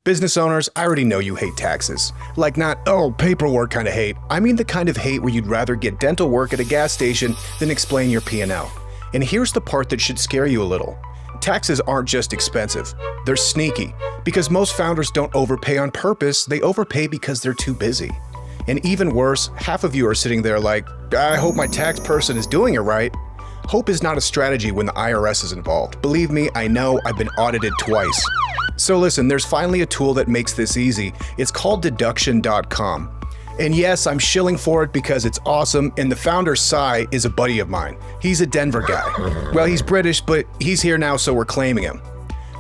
Business owners, I already know you hate taxes. Like not, oh, paperwork kind of hate. I mean the kind of hate where you'd rather get dental work at a gas station than explain your P&L. And here's the part that should scare you a little. Taxes aren't just expensive, they're sneaky. Because most founders don't overpay on purpose, they overpay because they're too busy. And even worse, half of you are sitting there like, I hope my tax person is doing it right. Hope is not a strategy when the IRS is involved. Believe me, I know, I've been audited twice. So listen, there's finally a tool that makes this easy. It's called deduction.com. And yes, I'm shilling for it because it's awesome, and the founder, Sai, is a buddy of mine. He's a Denver guy. Well, he's British, but he's here now, so we're claiming him.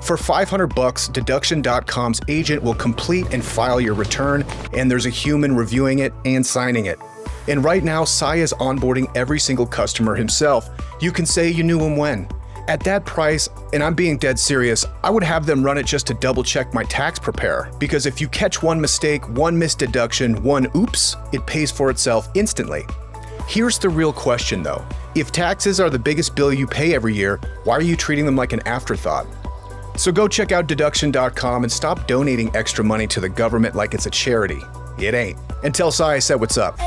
For $500, deduction.com's agent will complete and file your return, and there's a human reviewing it and signing it. And right now, Sai is onboarding every single customer himself. You can say you knew him when. At that price, and I'm being dead serious, I would have them run it just to double check my tax preparer. Because if you catch one mistake, one missed deduction, one oops, it pays for itself instantly. Here's the real question though. If taxes are the biggest bill you pay every year, why are you treating them like an afterthought? So go check out deduction.com and stop donating extra money to the government like it's a charity. It ain't. And tell Sai I said what's up.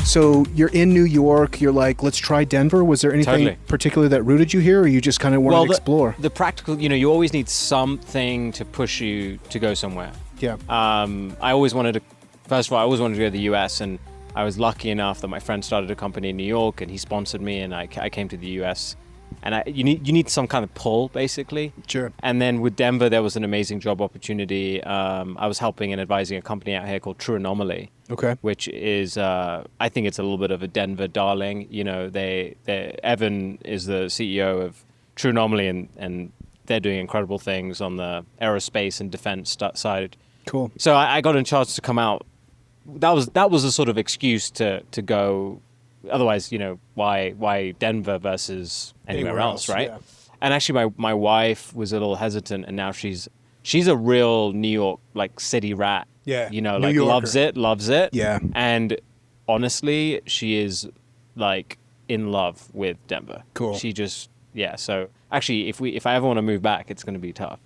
So you're in New York, you're like, let's try Denver. Was there anything particular that rooted you here, or you just kind of wanted to explore? The practical, you always need something to push you to go somewhere. Yeah. I always wanted to, first of all, I always wanted to go to the US, and I was lucky enough that my friend started a company in New York and he sponsored me, and I came to the US. And you need some kind of pull, basically. Sure. And then with Denver, there was an amazing job opportunity. I was helping and advising a company out here called True Anomaly. Okay. Which is, I think it's a little bit of a Denver darling. Evan is the CEO of True Anomaly, and they're doing incredible things on the aerospace and defense side. Cool. So I got a chance to come out. That was a sort of excuse to go. Otherwise, why Denver versus anywhere else, right? Yeah. And actually, my wife was a little hesitant, and now she's a real New York city rat. Yeah, New Yorker. loves it. Yeah. And honestly, she is in love with Denver. Cool. She just So actually, if I ever want to move back, it's going to be tough.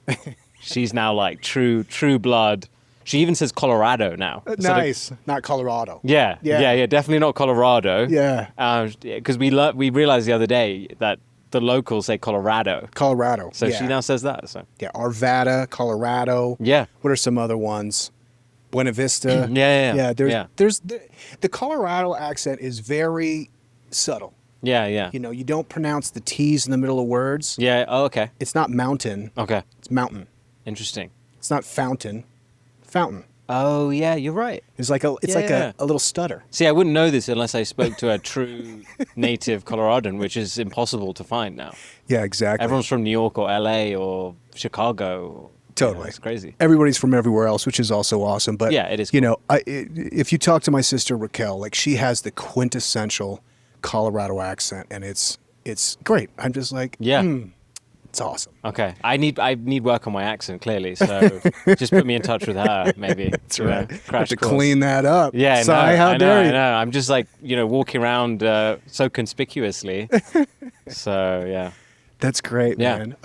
She's now true blood. She even says Colorado now. Nice. Not Colorado. Yeah. Definitely not Colorado. Yeah. Because we realized the other day that the locals say Colorado. Colorado. So she now says that. So. Yeah. Arvada, Colorado. Yeah. What are some other ones? Buena Vista. Yeah. There's the Colorado accent is very subtle. Yeah. You don't pronounce the T's in the middle of words. Yeah. Oh, okay. It's not mountain. Okay. It's mountain. Interesting. It's not fountain. Fountain. Oh yeah, you're right. It's like a little stutter. See, I wouldn't know this unless I spoke to a true native Coloradan, which is impossible to find now. Yeah, exactly. Everyone's from New York or LA or Chicago. Totally. It's crazy. Everybody's from everywhere else, which is also awesome. But yeah, it is. Cool. If you talk to my sister Raquel, she has the quintessential Colorado accent, and it's great. I'm just like, it's awesome. Okay, I need work on my accent clearly, so just put me in touch with her, maybe. That's right. Crash to course. Clean that up. Yeah, how dare you? I know. I'm just walking around so conspicuously. So yeah, that's great, man.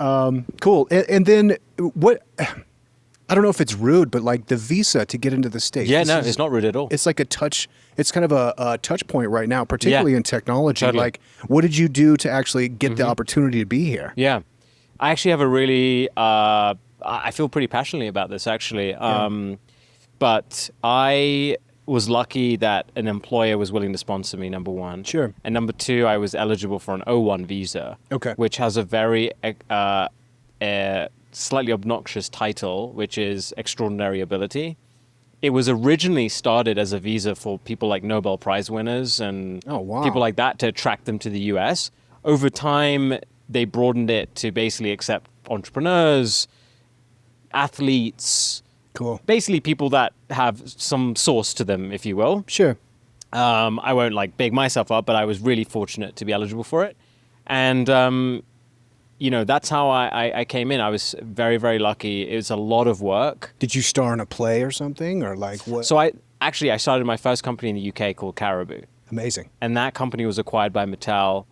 Cool. And then what? I don't know if it's rude, but the visa to get into the States. Yeah, it's not rude at all. It's like a touch. It's kind of a touch point right now, particularly in technology. Totally. What did you do to actually get the opportunity to be here? Yeah. I actually have a really, I feel pretty passionately about this actually. But I was lucky that an employer was willing to sponsor me, number one. Sure. And number two, I was eligible for an O1 visa. Okay. Which has a very slightly obnoxious title, which is extraordinary ability. It was originally started as a visa for people like Nobel Prize winners and people like that to attract them to the US. Over time, they broadened it to basically accept entrepreneurs, athletes, basically people that have some source to them, if you will. Sure. I won't big myself up, but I was really fortunate to be eligible for it. And, that's how I came in. I was very, very lucky. It was a lot of work. Did you star in a play or something, or like what? So I started my first company in the UK called Caribou. Amazing. And that company was acquired by Mattel.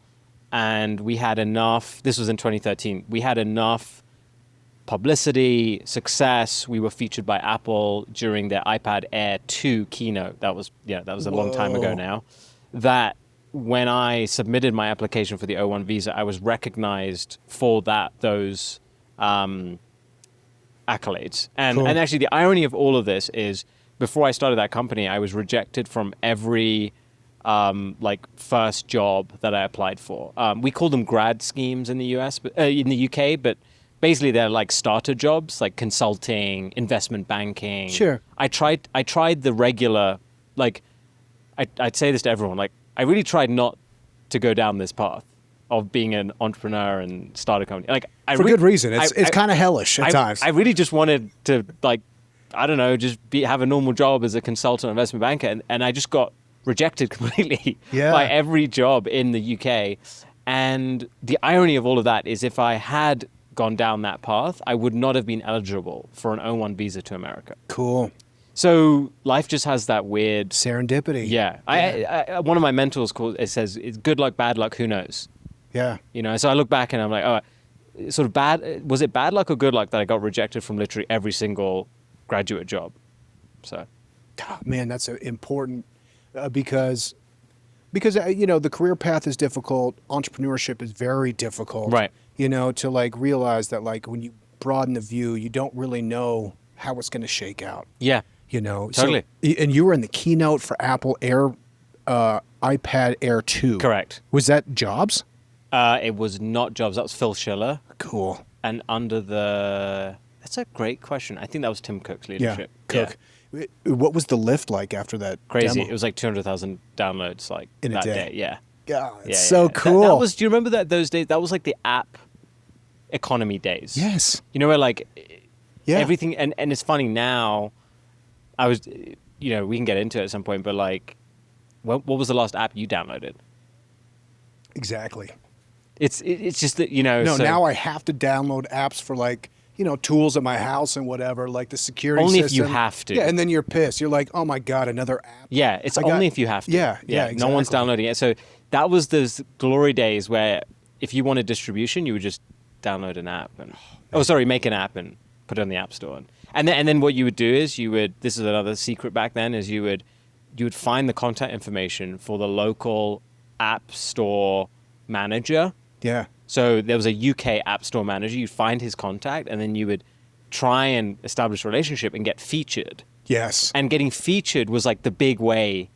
And we had enough, this was in 2013, we had enough publicity, success. We were featured by Apple during their iPad Air 2 keynote. That was a long time ago now. That when I submitted my application for the O1 visa, I was recognized for those accolades. And Cool. and actually the irony of all of this is before I started that company, I was rejected from every first job that I applied for. We call them grad schemes in the US, but in the UK, but basically they're like starter jobs, like consulting, investment banking. Sure. I tried the regular, I'd say this to everyone, like I really tried not to go down this path of being an entrepreneur and start a company. Like For good reason. It's kind of hellish at times. I really just wanted to just have a normal job as a consultant investment banker, and I just got rejected completely by every job in the UK. And the irony of all of that is if I had gone down that path, I would not have been eligible for an O1 visa to America. Cool. So life just has that weird serendipity. Yeah. I one of my mentors says it's good luck, bad luck, who knows? Yeah. So I look back and I'm like, oh, sort of was it bad luck or good luck that I got rejected from literally every single graduate job? So man, that's important. Because the career path is difficult, entrepreneurship is very difficult. Right. To realize that when you broaden the view, you don't really know how it's going to shake out. Yeah. So, Totally. and you were in the keynote for Apple iPad Air 2. Correct. Was that Jobs? It was not Jobs. That was Phil Schiller. Cool. And that's a great question. I think that was Tim Cook's leadership. Yeah, Cook. Yeah. What was the lift like after that? Crazy. Demo? It was like 200,000 downloads in that day. Yeah. God, it's so cool. That was. Do you remember those days? That was like the app economy days. Yes. Where everything, and it's funny now. I was, we can get into it at some point, but what was the last app you downloaded? Exactly. It's just that No, now I have to download apps for tools at my house and whatever, like the security only system. if you have to. Yeah, and then you're pissed. You're like, oh my God, another app. Yeah, it's only if you have to. Yeah, exactly. No one's downloading it. So that was those glory days where if you wanted distribution, you would just download an app and make an app and put it on the App Store. And then what you would do is this is another secret back then, is you would find the contact information for the local App Store manager. Yeah. So there was a UK App Store manager. You'd find his contact, and then you would try and establish a relationship and get featured. Yes. And getting featured was the big way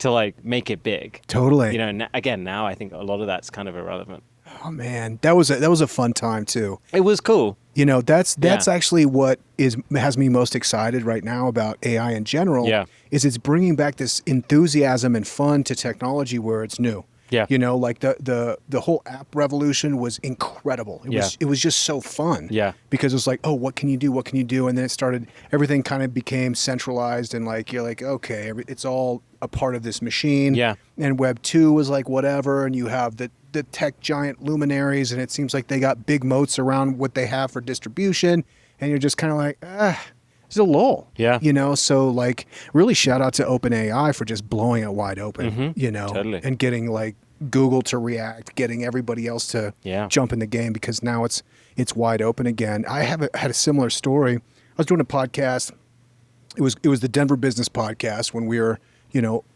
to make it big. Totally. Again, now I think a lot of that's kind of irrelevant. Oh man, that was a fun time too. It was cool. That's actually what has me most excited right now about AI in general. Yeah. Is it's bringing back this enthusiasm and fun to technology where it's new. Yeah. The whole app revolution was incredible. It was just so fun. Yeah. Because it was oh, what can you do? What can you do? And then everything kind of became centralized and you're okay, it's all a part of this machine. Yeah. And Web 2 was whatever, and you have the tech giant luminaries, and it seems like they got big moats around what they have for distribution, and you're just kind of it's a lull. Yeah. So really shout out to OpenAI for just blowing it wide open, Totally. and getting Google to react, getting everybody else to jump in the game, because now it's wide open again. I had a similar story. I was doing a podcast. It was the Denver Business Podcast when we were,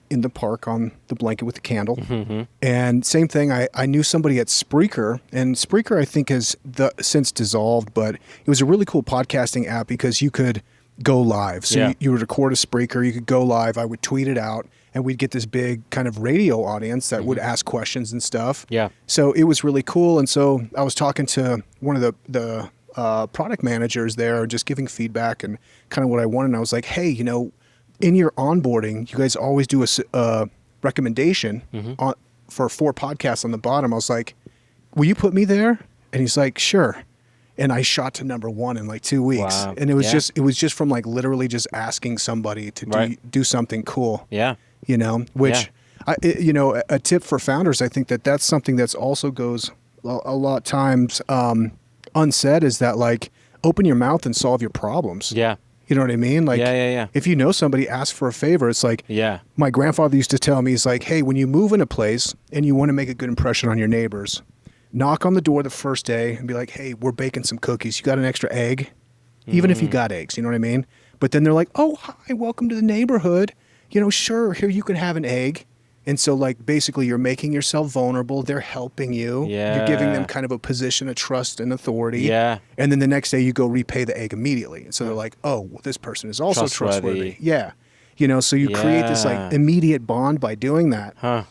in the park on the blanket with the candle. Mm-hmm. And same thing, I knew somebody at Spreaker, and Spreaker I think has since dissolved, but it was a really cool podcasting app because you could go live. So you would record a Spreaker, you could go live, I would tweet it out, and we'd get this big kind of radio audience that would ask questions and stuff. Yeah. So it was really cool. And so I was talking to one of the product managers there, just giving feedback and kind of what I wanted. And I was like, hey, in your onboarding, you guys always do a recommendation for 4 podcasts on the bottom. I was like, will you put me there? And he's like, sure. And I shot to number 1 in 2 weeks. Wow. And it was just from literally just asking somebody to do something cool. Yeah. Which, a tip for founders, I think that's something that's also goes a lot of times unsaid is that like open your mouth and solve your problems. Yeah. You know what I mean? Like, Yeah. if you know somebody, ask for a favor. It's like, Yeah. my grandfather used to tell me, he's like, hey, when you move in a place and you want to make a good impression on your neighbors, knock on the door the first day and be like, hey, we're baking some cookies. You got an extra egg? Even if you got eggs, you know what I mean? But then they're like, oh, hi, welcome to the neighborhood. You know, sure, here you can have an egg. And so, like, basically, you're making yourself vulnerable. They're helping you. Yeah. You're giving them kind of a position of trust and authority. Yeah. And then the next day, you go repay the egg immediately. And so they're like, oh, well, this person is also trustworthy. Yeah. You know, so you create this, like, immediate bond by doing that. Huh.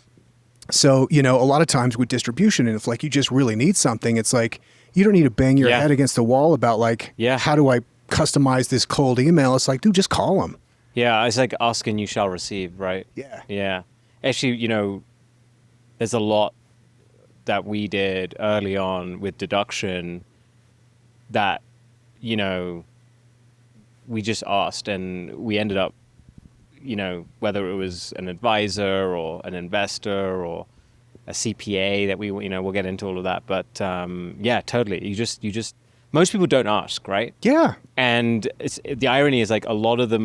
So, you know, a lot of times with distribution, and if, like, you just really need something, it's like, you don't need to bang your head against the wall about, like, how do I customize this cold email? It's like, dude, just call them. Yeah, it's like ask and you shall receive, right? Yeah. Yeah. Actually, you know, there's a lot that we did early on with deduction that, you know, we just asked and we ended up, you know, whether it was an advisor or an investor or a CPA that we, you know, we'll get into all of that. But yeah, totally. You just, most people don't ask, right? Yeah. And the irony is like a lot of the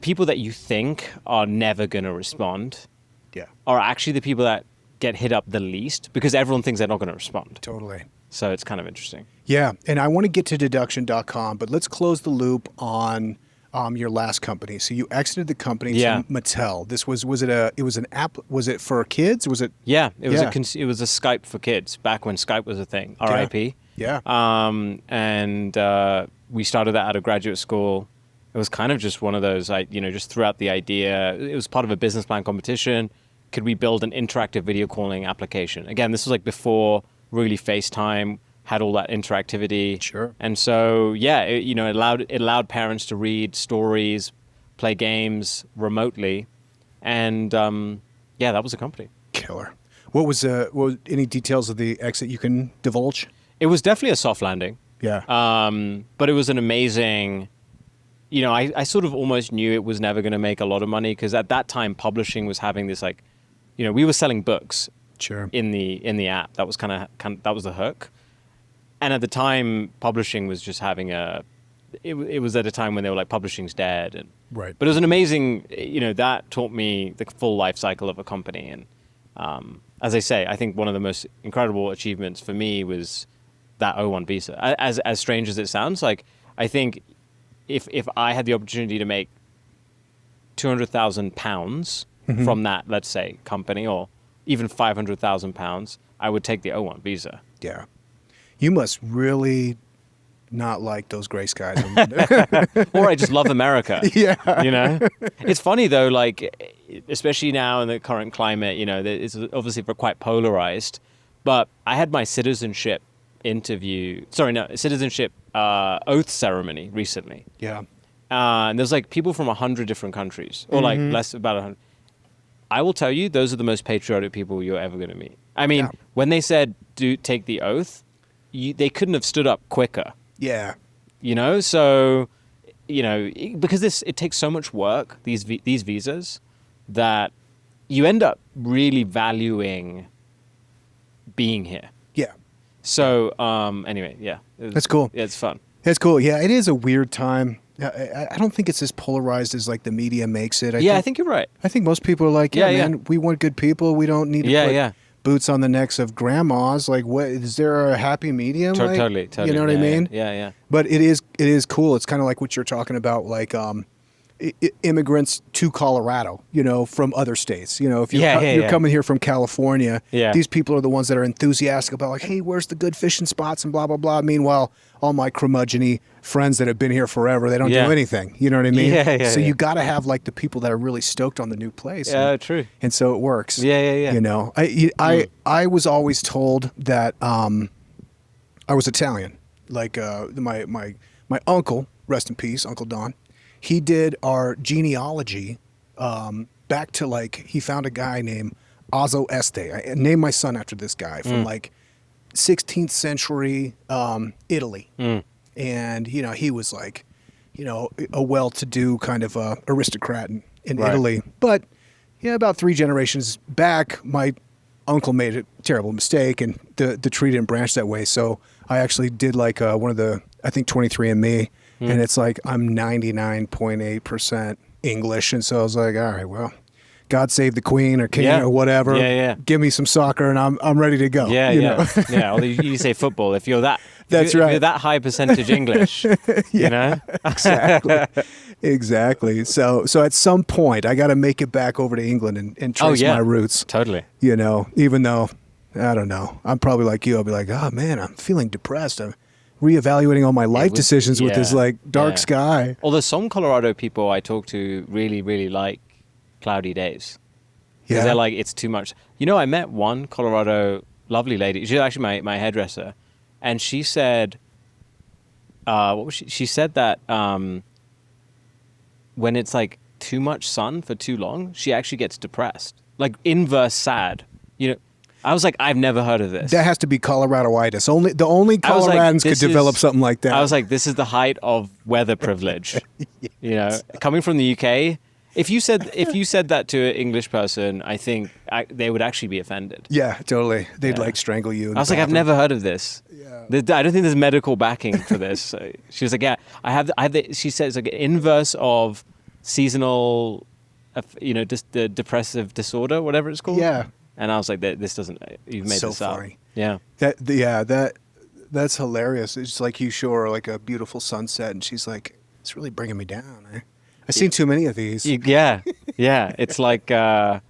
people that you think are never going to respond are actually the people that get hit up the least because everyone thinks they're not going to respond. Totally. So it's kind of interesting. Yeah. And I want to get to deduction.com, but let's close the loop on your last company. So you exited the company to Mattel. This was an app, was it for kids? Was it? Yeah, it was it was a Skype for kids back when Skype was a thing. RIP. Yeah. And we started that out of graduate school. It was kind of just one of those, you know, just threw out the idea. It was part of a business plan competition. Could we build an interactive video calling application? Again, this was like before really FaceTime had all that interactivity. Sure. And so, yeah, it allowed parents to read stories, play games remotely. And yeah, that was a company. Killer. What was any details of the exit you can divulge? It was definitely a soft landing. Yeah. But it was an amazing... You know, I sort of almost knew it was never going to make a lot of money because at that time publishing was having this like, you know, we were selling books in the app. That was kind of that was the hook. And at the time, publishing was just having it was at a time when they were like publishing's dead. And right. But it was an amazing, you know, that taught me the full life cycle of a company. And as I say, I think one of the most incredible achievements for me was that O1 visa. As strange as it sounds, like I think. If I had the opportunity to make £200,000 from that, let's say, company, or even £500,000, I would take the O1 visa. Yeah. You must really not like those gray skies. Or I just love America. Yeah. You know? It's funny, though, like, especially now in the current climate, you know, it's obviously quite polarized. But I had my citizenship oath ceremony recently. Yeah. And there's like people from 100 different countries, or like about 100. I will tell you, those are the most patriotic people you're ever going to meet. I mean, when they said, take the oath, they couldn't have stood up quicker. Yeah. You know, so, you know, because it takes so much work, these visas, that you end up really valuing being here. Yeah. So, anyway, yeah. That's cool. Yeah, it's fun. That's cool. Yeah, it is a weird time. I don't think it's as polarized as like the media makes it. I think you're right. I think most people are like, man, we want good people. We don't need to put boots on the necks of grandmas. Like, what is there a happy medium? Totally. You know what I mean? Yeah. But it is cool. It's kind of like what you're talking about, like immigrants to Colorado, you know, from other states. You know, if you're coming here from California, these people are the ones that are enthusiastic about like, hey, where's the good fishing spots and blah, blah, blah. Meanwhile, all my curmudgeon-y friends that have been here forever, they don't do anything. You know what I mean? So you got to have like the people that are really stoked on the new place. Yeah, true. And so it works. Yeah. You know, I was always told that I was Italian. Like my uncle, rest in peace, Uncle Don, he did our genealogy back to like, he found a guy named Azo Este. I named my son after this guy from like 16th century Italy. And, you know, he was like, you know, a well-to-do kind of aristocrat in Italy. But, yeah, about 3 generations back, my uncle made a terrible mistake, and the tree didn't branch that way. So I actually did like one of the, I think 23andMe, and it's like I'm 99.8% English, and so I was like, all right, well, God save the Queen or King or whatever. Yeah. Give me some soccer, and I'm ready to go. Yeah. Although you say football, if you're that. That's if right. you're that high percentage English, you know? Exactly. So at some point, I got to make it back over to England and trace my roots. Totally. You know, even though, I don't know, I'm probably like you. I'll be like, oh, man, I'm feeling depressed. I'm reevaluating all my life decisions with this, like, dark sky. Although some Colorado people I talk to really, really like cloudy days. Because they're like, it's too much. You know, I met one Colorado lovely lady. She's actually my hairdresser. And she said, what was she? She said that when it's like too much sun for too long, she actually gets depressed, like inverse sad. You know, I was like, I've never heard of this. That has to be Coloradoitis. The only Coloradans could develop something like that. I was like, this is the height of weather privilege. Yes. You know, coming from the UK. If you said that to an English person, I think they would actually be offended. Yeah, totally. They'd like strangle you. I was like, I've never heard of this. Yeah. I don't think there's medical backing for this. So she was like, yeah, I have. She said it's like an inverse of seasonal, just the depressive disorder, whatever it's called. Yeah. And I was like, this doesn't. You've made so this up. funny. Yeah. That's hilarious. It's like you show her like a beautiful sunset, and she's like, it's really bringing me down. I've seen too many of these. Yeah. It's like, I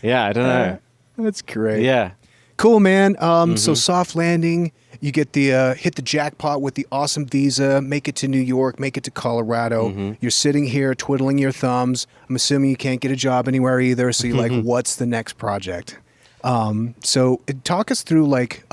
don't know. That's great. Yeah. Cool, man. So soft landing, you get the hit the jackpot with the awesome visa, make it to New York, make it to Colorado. You're sitting here twiddling your thumbs. I'm assuming you can't get a job anywhere either. So you're like, what's the next project? So talk us through, like,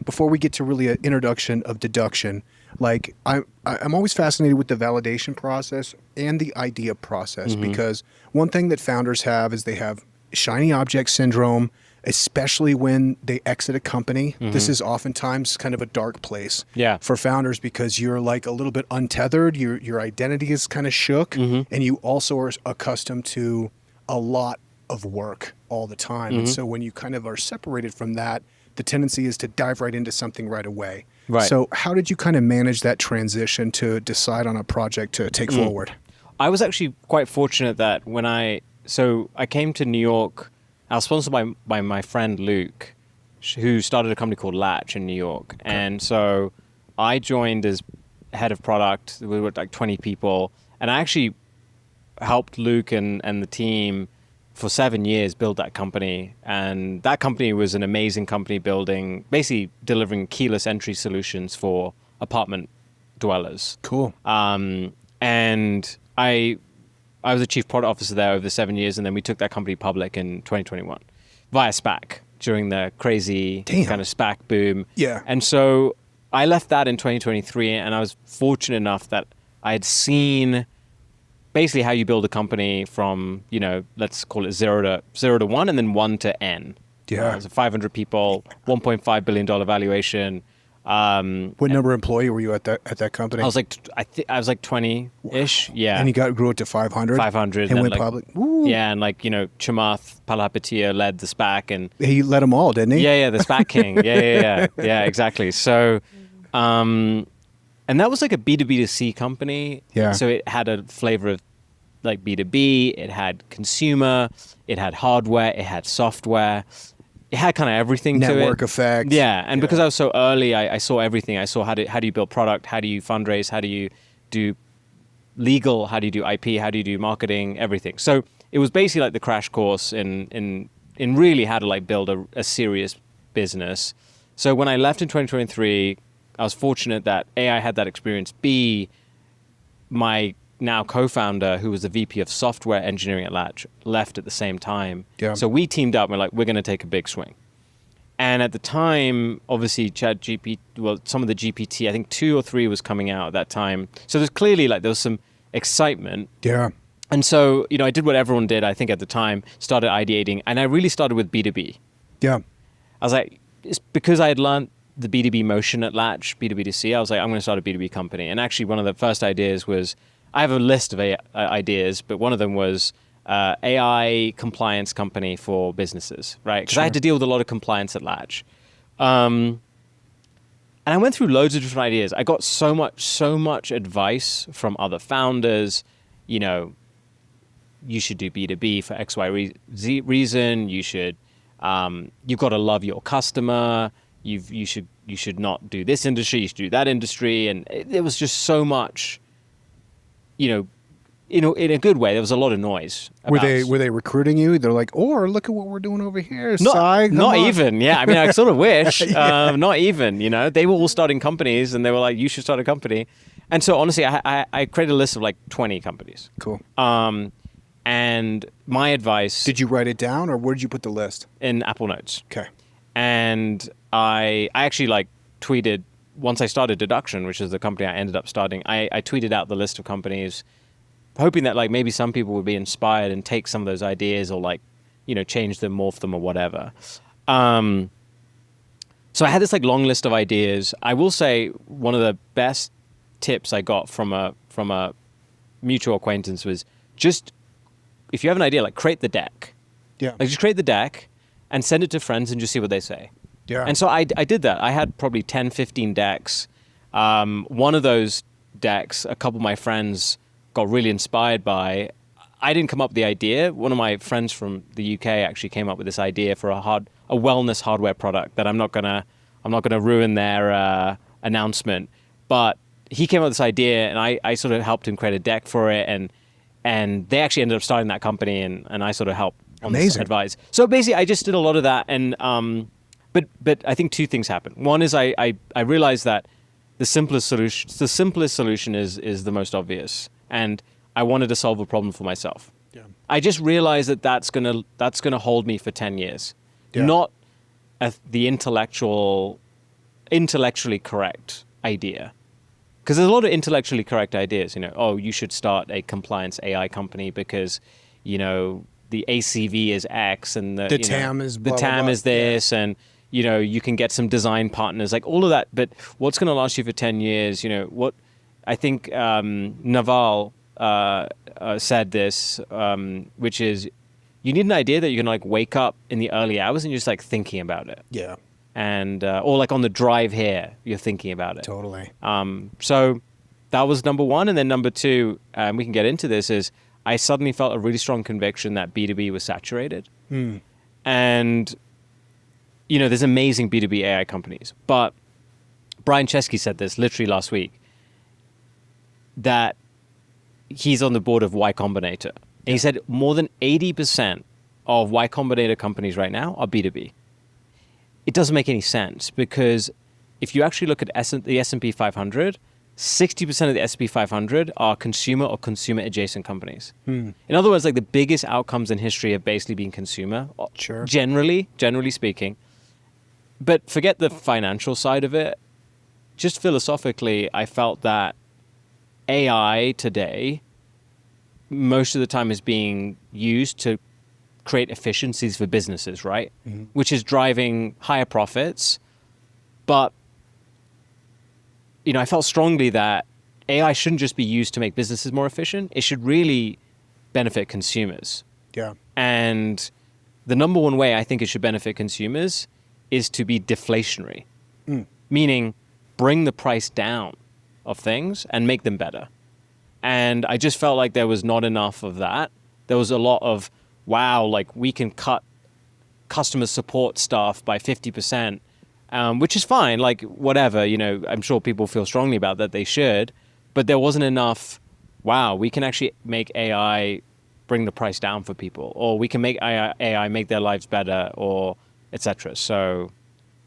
before we get to really an introduction of deduction, like I'm always fascinated with the validation process and the idea process, because one thing that founders have is they have shiny object syndrome, especially when they exit a company. This is oftentimes kind of a dark place for founders, because you're like a little bit untethered. Your identity is kind of shook, and you also are accustomed to a lot of work all the time. And so when you kind of are separated from that, the tendency is to dive right into something right away. Right. So how did you kind of manage that transition to decide on a project to take forward? I was actually quite fortunate that when I came to New York, I was sponsored by my friend Luke, who started a company called Latch in New York. Okay. And so I joined as head of product. We were like 20 people. And I actually helped Luke and the team for 7 years build that company. And that company was an amazing company, basically delivering keyless entry solutions for apartment dwellers. Cool. And I was a chief product officer there over 7 years, and then we took that company public in 2021 via SPAC during the crazy kind of SPAC boom. Yeah. And so I left that in 2023, and I was fortunate enough that I had seen basically how you build a company from, let's call it zero to one, and then 1 to N. Yeah. So 500 people, $1.5 billion valuation. What number of employee were you at that company? I was like, I was like 20-ish. Wow. Yeah. And you grew it to 500? 500. And went public? Ooh. Yeah. And Chamath Palihapitiya led the SPAC, and he led them all, didn't he? Yeah. The SPAC king. Yeah. Yeah, exactly. So, and that was like a B2B to C company. Yeah. So it had a flavor of like B2B. It had consumer. It had hardware. It had software. It had kind of everything to it. Network effect. Yeah. And because I was so early, I saw everything. I saw how do you build product? How do you fundraise? How do you do legal? How do you do IP? How do you do marketing? Everything. So it was basically like the crash course in really how to like build a serious business. So when I left in 2023, I was fortunate that A, I had that experience. B, my now co-founder, who was the VP of software engineering at Latch, left at the same time. Yeah. So we teamed up and we're like, we're going to take a big swing. And at the time, obviously, some of the GPT, I think 2 or 3 was coming out at that time. So there's clearly there was some excitement. Yeah. And so, I did what everyone did, I think, at the time, started ideating. And I really started with B2B. Yeah. I was like, it's because I had learned the B2B motion at Latch, B2B to C. I was like, I'm going to start a B2B company. And actually, one of the first ideas was, I have a list of ideas, but one of them was AI compliance company for businesses, right? Because I Sure. had to deal with a lot of compliance at Latch. And I went through loads of different ideas. I got so much advice from other founders. You know, you should do B2B for X, Y, Z reason. You should, you've got to love your customer. You should not do this industry. You should do that industry. And there was just so much, you know, in a good way. There was a lot of noise. Were they recruiting you? They're like, or look at what we're doing over here. Not even. Yeah. I mean, I sort of wish. Not even. You know, they were all starting companies, and they were like, "You should start a company." And so, honestly, I created a list of like 20 companies. Cool. And my advice. Did you write it down, or where did you put the list? In Apple Notes. Okay. And I actually like tweeted once I started Deduction, which is the company I ended up starting. I tweeted out the list of companies, hoping that like maybe some people would be inspired and take some of those ideas or like, you know, change them, morph them or whatever. So I had this like long list of ideas. I will say one of the best tips I got from a mutual acquaintance was just, if you have an idea, like create the deck. Yeah. Like just create the deck and send it to friends and just see what they say. Yeah. And so I did that. I had probably 10, 15 decks. One of those decks, a couple of my friends got really inspired by. I didn't come up with the idea. One of my friends from the UK actually came up with this idea for a wellness hardware product that I'm not gonna ruin their announcement. But he came up with this idea, and I sort of helped him create a deck for it, and they actually ended up starting that company, and I sort of helped on this advice. So basically, I just did a lot of that, and but I think two things happened. One is I realized that the simplest solution is the most obvious, and I wanted to solve a problem for myself. Yeah. I just realized that that's gonna hold me for 10 years, Yeah. not the intellectually correct idea. Because there's a lot of intellectually correct ideas, you know, oh, you should start a compliance AI company because, you know, the ACV is X and the TAM is blah, the TAM blah, blah. is this, and you know, you can get some design partners, like all of that. But what's going to last you for 10 years? You know, what I think Naval said this, which is you need an idea that you can like wake up in the early hours and you're just like thinking about it. Yeah. And or like on the drive here, you're thinking about it. Totally. So that was number one. And then number two, we can get into this, is I suddenly felt a really strong conviction that B2B was saturated. And, you know, there's amazing B2B AI companies. But Brian Chesky said this literally last week, that he's on the board of Y Combinator. And he said more than 80% of Y Combinator companies right now are B2B. It doesn't make any sense, because if you actually look at the S&P 500, 60% of the S&P 500 are consumer or consumer adjacent companies. In other words, like the biggest outcomes in history have basically been consumer, Sure. generally speaking. But forget the financial side of it. Just philosophically, I felt that AI today, most of the time, is being used to create efficiencies for businesses, right? Which is driving higher profits. But, you know, I felt strongly that AI shouldn't just be used to make businesses more efficient. It should really benefit consumers. Yeah. And the number one way I think it should benefit consumers is to be deflationary, meaning bring the price down of things and make them better. And I just felt like there was not enough of that. There was a lot of, wow, like we can cut customer support staff by 50%, which is fine, like whatever, you know, I'm sure people feel strongly about that, they should, but there wasn't enough, wow, we can actually make AI bring the price down for people, or we can make AI make their lives better, or etc. So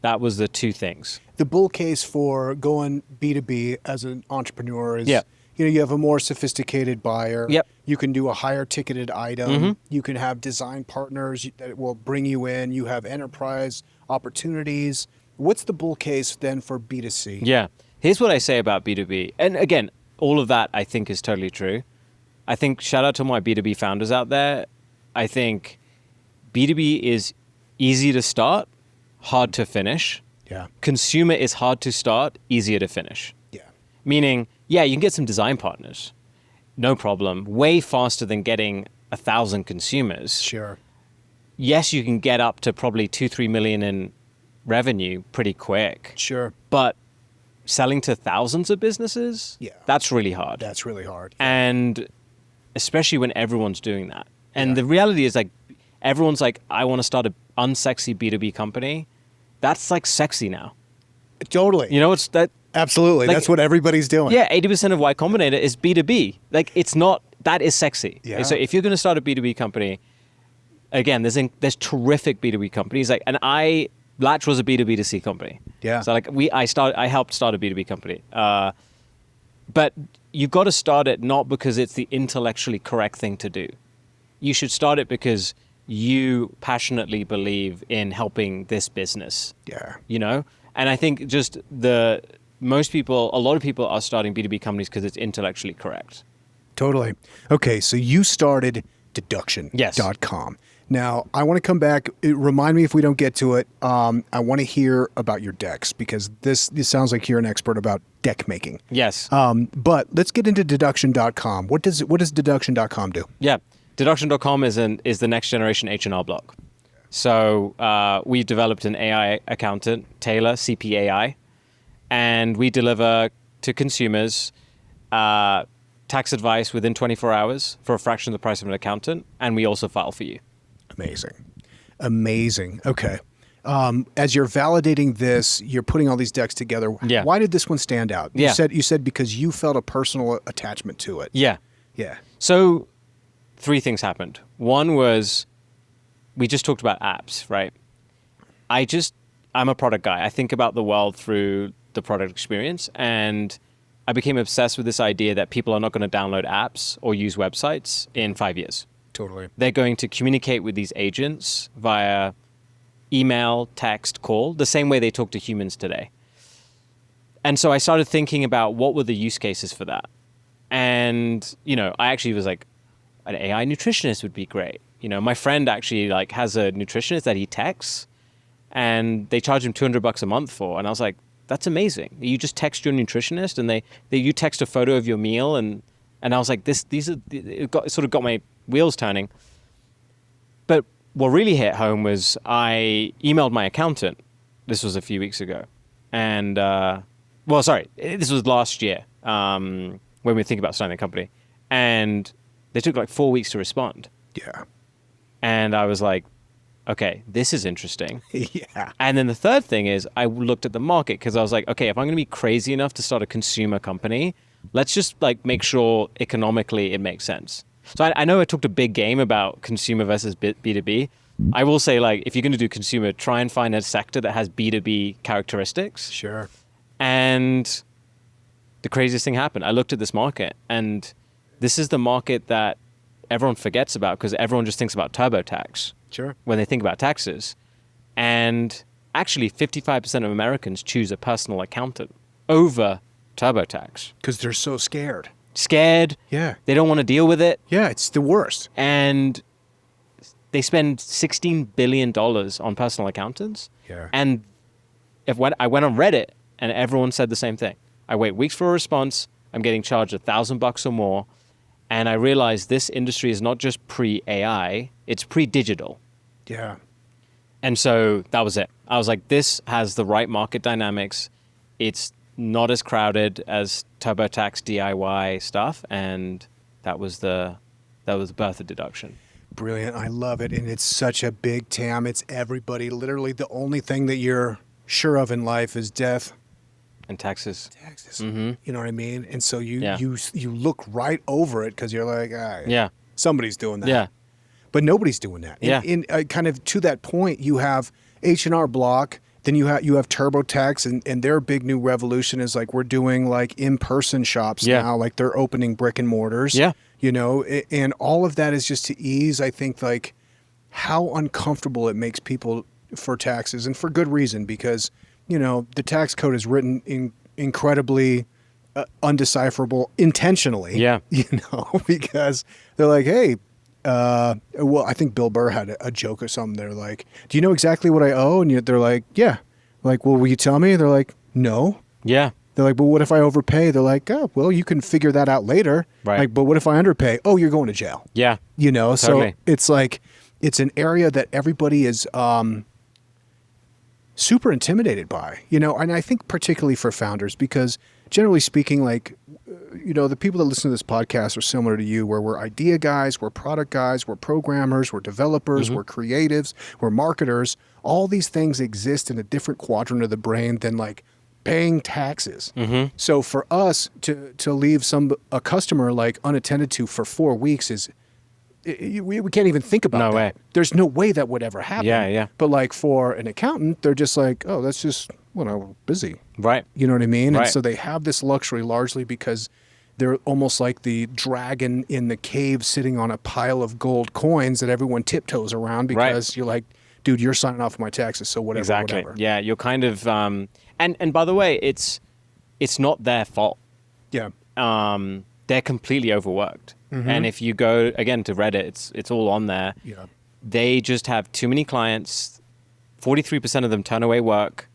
that was the two things. The bull case for going B2B as an entrepreneur is, Yeah. you know, you have a more sophisticated buyer. Yep. You can do a higher ticketed item. You can have design partners that will bring you in. You have enterprise opportunities. What's the bull case then for B2C? Yeah. Here's what I say about B2B. And again, all of that I think is totally true. I think, shout out to my B2B founders out there. I think B2B is easy to start, hard to finish. Yeah. Consumer is hard to start, easier to finish. Yeah. Meaning, yeah, you can get some design partners. No problem. Way faster than getting 1,000 consumers, Sure. yes, you can get up to probably 2-3 million in revenue pretty quick. Sure. But selling to thousands of businesses, Yeah. that's really hard. That's really hard. And especially when everyone's doing that. And Yeah. the reality is, like, everyone's like, I want to start an unsexy B2B company. That's like sexy now. Totally. You know, it's that. Absolutely. Like- That's what everybody's doing. Yeah, 80% of Y Combinator is B2B. Like, it's not, that is sexy. Yeah. So if you're going to start a B2B company, again, there's terrific B2B companies. Like, and Latch was a B2B2C company. Yeah. So like I helped start a B2B company. But you've got to start it not because it's the intellectually correct thing to do. You should start it because you passionately believe in helping this business. Yeah. You know? And I think just a lot of people are starting B2B companies because it's intellectually correct. Totally. Okay, so you started deduction.com. Now, I want to come back. Remind me if we don't get to it. I want to hear about your decks because this sounds like you're an expert about deck making. Yes. But let's get into deduction.com. What does deduction.com do? Yeah. Deduction.com is the next generation H&R Block. So we developed an AI accountant, Taylor, CPAI, and we deliver to consumers tax advice within 24 hours for a fraction of the price of an accountant, and we also file for you. Amazing. Okay. As you're validating this, you're putting all these decks together. Yeah. Why did this one stand out? Yeah. You said because you felt a personal attachment to it. Yeah. Yeah. So 3 things happened. One was we just talked about apps, right? I'm a product guy. I think about the world through the product experience, and I became obsessed with this idea that people are not going to download apps or use websites in 5 years. Totally. They're going to communicate with these agents via email, text, call, the same way they talk to humans today. And so I started thinking about what were the use cases for that. And, you know, I actually was like, an AI nutritionist would be great. You know, my friend actually like has a nutritionist that he texts and they charge him $200 a month for. And I was like, that's amazing. You just text your nutritionist and you text a photo of your meal. And I was like, it sort of got my wheels turning. But what really hit home was I emailed my accountant. This was a few weeks ago. And, this was last year when we were thinking about starting a company. And they took like 4 weeks to respond. Yeah. And I was like, okay, this is interesting. Yeah. And then the third thing is I looked at the market because I was like, okay, if I'm going to be crazy enough to start a consumer company, let's just like make sure economically it makes sense. So I know I talked a big game about consumer versus B2B. I will say, like, if you're going to do consumer, try and find a sector that has B2B characteristics. Sure. And the craziest thing happened. I looked at this market, and this is the market that everyone forgets about because everyone just thinks about TurboTax. Sure. When they think about taxes. And actually 55% of Americans choose a personal accountant over TurboTax. Because they're so scared. Scared. Yeah. They don't want to deal with it. Yeah, it's the worst. And they spend $16 billion on personal accountants. Yeah. And I went on Reddit and everyone said the same thing. I wait weeks for a response. I'm getting charged $1,000 or more. And I realized this industry is not just pre-AI, it's pre-digital. Yeah. And so that was it. I was like, this has the right market dynamics. It's not as crowded as TurboTax DIY stuff. And that was the birth of deduction. Brilliant. I love it. And it's such a big TAM. It's everybody. Literally the only thing that you're sure of in life is death. And taxes. Mm-hmm. You know what I mean? And so you look right over it because you're like, somebody's doing that. Yeah. But nobody's doing that. Yeah. And kind of to that point, you have H&R Block, then you have TurboTax, and their big new revolution is like we're doing like in-person shops now, like they're opening brick and mortars. Yeah. You know, and all of that is just to ease, I think, like how uncomfortable it makes people for taxes, and for good reason, because you know, the tax code is written incredibly undecipherable intentionally. Yeah. You know, because they're like, hey, I think Bill Burr had a joke or something. They're like, do you know exactly what I owe? And they're like, yeah. Like, well, will you tell me? They're like, no. Yeah. They're like, but what if I overpay? They're like, oh, well, you can figure that out later. Right. Like, but what if I underpay? Oh, you're going to jail. Yeah. You know, Totally. so it's like, it's an area that everybody is super intimidated by, you know, and I think particularly for founders, because generally speaking, like, you know, the people that listen to this podcast are similar to you, where we're idea guys, we're product guys, we're programmers, we're developers, we're creatives, we're marketers. All these things exist in a different quadrant of the brain than like paying taxes. So for us to leave a customer like unattended to for 4 weeks is, we can't even think about No that. way. There's no way that would ever happen. Yeah. But like for an accountant, they're just like, oh, that's just, well, I'm busy. Right. You know what I mean? Right. And so they have this luxury largely because they're almost like the dragon in the cave sitting on a pile of gold coins that everyone tiptoes around because you're like, dude, you're signing off my taxes, so whatever, Exactly. whatever. Yeah, you're kind of and by the way, it's not their fault. Yeah. They're completely overworked. And if you go again to Reddit, it's all on there. Yeah. They just have too many clients. 43% of them turn away work,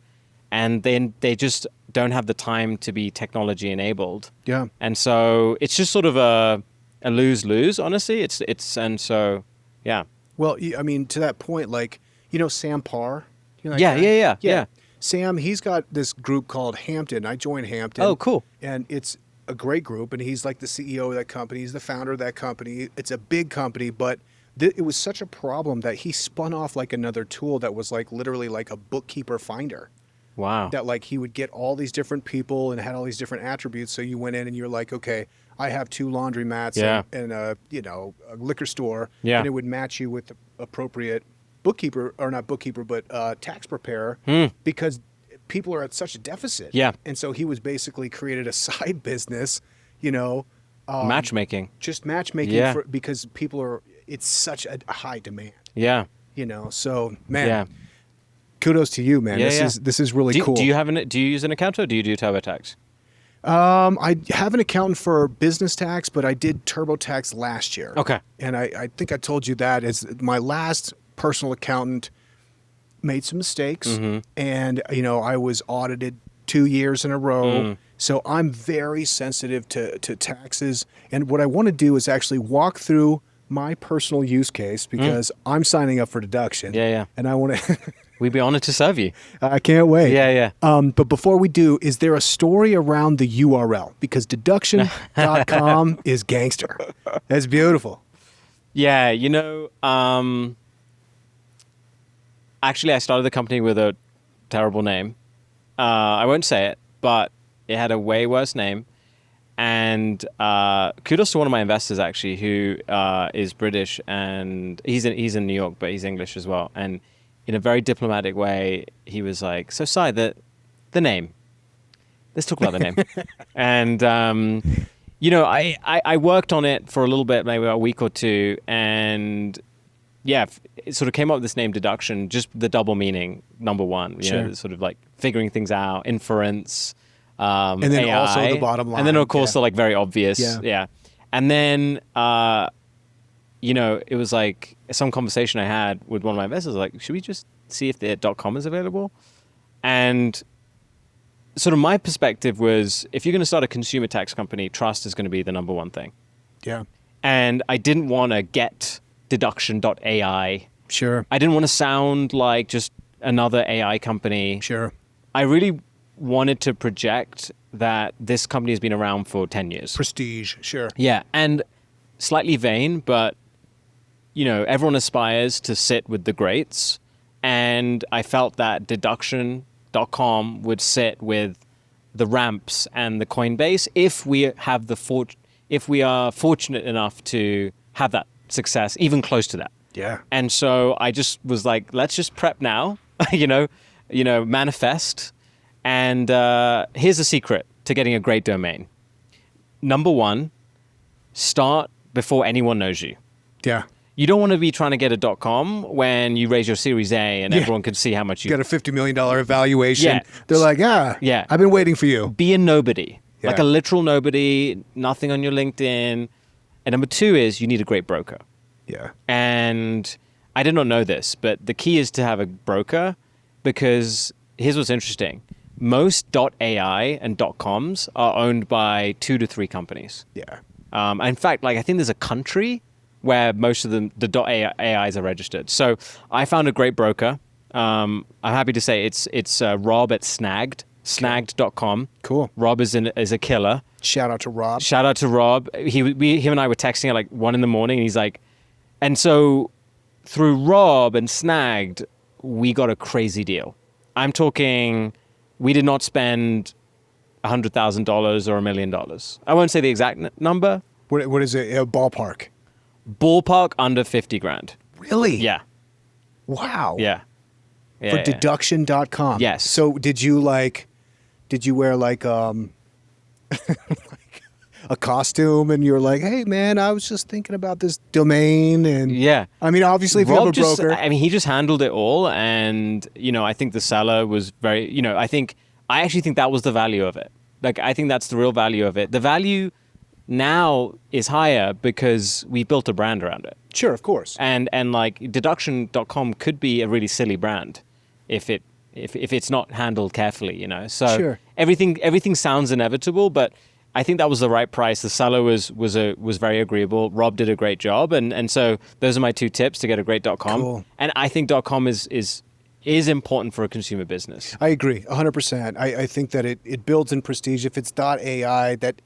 and then they just don't have the time to be technology enabled. Yeah. And so it's just sort of a lose-lose, honestly. It's and so yeah. Well, I mean, to that point, like, you know, Sam Parr? You know that Yeah, guy? yeah. Sam, he's got this group called Hampton. I joined Hampton. Oh, cool. And it's a great group, and he's like the CEO of that company. He's the founder of that company. It's a big company, but it was such a problem that he spun off like another tool that was like literally like a bookkeeper finder. Wow. That like he would get all these different people and had all these different attributes. So you went in and you're like, okay, I have 2 laundromats and a, you know, a liquor store. Yeah. And it would match you with the appropriate bookkeeper, or not bookkeeper, but tax preparer, because people are at such a deficit. Yeah. And so he was basically created a side business, you know. Matchmaking. Just matchmaking because people are, it's such a high demand. Yeah. You know, so man. Yeah. Kudos to you, man. Yeah, This is really cool. Do you use an accountant, or do you do TurboTax? I have an accountant for business tax, but I did TurboTax last year. Okay. And I think I told you that is my last personal accountant made some mistakes, and you know, I was audited 2 years in a row. So I'm very sensitive to taxes, and what I want to do is actually walk through my personal use case because I'm signing up for deduction. Yeah. And I want to We'd be honored to serve you. I can't wait. Yeah. But before we do, is there a story around the URL? Because deduction.com is gangster. That's beautiful. Yeah, you know, actually, I started the company with a terrible name. I won't say it, but it had a way worse name. And kudos to one of my investors, actually, who is British, and he's in New York, but he's English as well. And in a very diplomatic way, he was like, "So, Sai, the name. Let's talk about the name." And you know, I worked on it for a little bit, maybe a week or two, and yeah, it sort of came up with this name, deduction, just the double meaning, number one. You know, sort of like figuring things out, inference. And then AI, also the bottom line. and then of course the like very obvious, Yeah. And then you know, it was like some conversation I had with one of my investors, like, should we just see if the .com is available? And sort of my perspective was, if you're going to start a consumer tax company, trust is going to be the number one thing. Yeah. And I didn't want to get deduction.ai. Sure. I didn't want to sound like just another AI company. Sure. I really wanted to project that this company has been around for 10 years. Prestige. Sure. Yeah, and slightly vain, but you know, everyone aspires to sit with the greats, and I felt that deduction.com would sit with the Ramps and the Coinbase if we have if we are fortunate enough to have that success, even close to that. Yeah. And so I just was like, let's just prep now, you know, manifest. And here's a secret to getting a great domain. Number one, start before anyone knows you. Yeah. You don't want to be trying to get a .com when you raise your Series A and everyone can see how much you got a $50 million evaluation. Yeah. They're like, yeah, I've been waiting for you. Be a nobody, Yeah. like a literal nobody, nothing on your LinkedIn. And number two is you need a great broker. Yeah. And I did not know this, but the key is to have a broker, because here's what's interesting. most .ai and .coms are owned by 2 to 3 companies. Yeah. In fact, like I think there's a country where most of them, the .ai's are registered. So I found a great broker. I'm happy to say it's Rob at snagged.com. Cool. Rob is a killer. Shout out to Rob. Shout out to Rob. Him and I were texting at like 1 a.m. and he's like, and so through Rob and Snagged, we got a crazy deal. I'm talking, we did not spend $100,000 or $1 million. I won't say the exact number. What is it? A ballpark? Ballpark under 50 grand. Really? Yeah. Wow. Yeah. For deduction.com. Yes. So did you wear like a costume and you're like, hey man, I was just thinking about this domain and yeah. I mean, obviously if you have a broker. He just handled it all. And, I think the seller was very, I actually think that was the value of it. Like, I think that's the real value of it. The value now is higher because we built a brand around it. Sure, of course. And like deduction.com could be a really silly brand if it's not handled carefully, So sure. everything sounds inevitable, but I think that was the right price. The seller was very agreeable. Rob did a great job, and so those are my 2 tips to get a great .com. Cool. And I think .com is important for a consumer business. I agree, 100%. I think that it builds in prestige. If it's .ai, that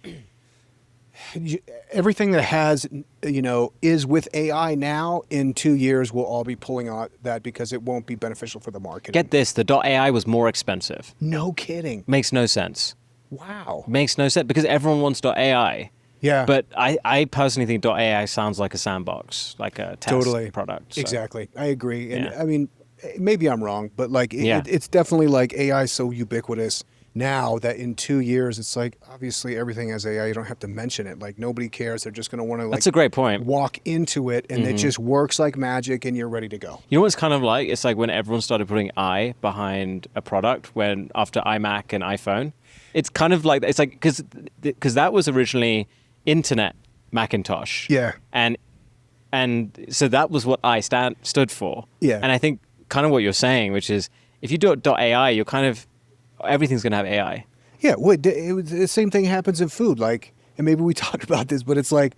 everything that has, is with AI now, in 2 years we'll all be pulling out that because it won't be beneficial for the market. Get this, the .ai was more expensive. No kidding. Makes no sense. Wow. Makes no sense because everyone wants .ai. Yeah. But I personally think .ai sounds like a sandbox, like a test product. So. Exactly. I agree. And Yeah. I mean, maybe I'm wrong, but like it's definitely like AI is so ubiquitous now that in 2 years it's like obviously everything has AI. You don't have to mention it. Like nobody cares. They're just going to want to That's a great point. Walk into it and it just works like magic and you're ready to go. You know what it's kind of like? It's like when everyone started putting I behind a product when after iMac and iPhone. It's kind of like, it's like, because that was originally Internet Macintosh. Yeah. And so that was what I stood for. Yeah. And I think kind of what you're saying, which is if you do .ai, you're kind of, everything's going to have AI. Yeah. Well, the same thing happens in food. Like, and maybe we talked about this, but it's like,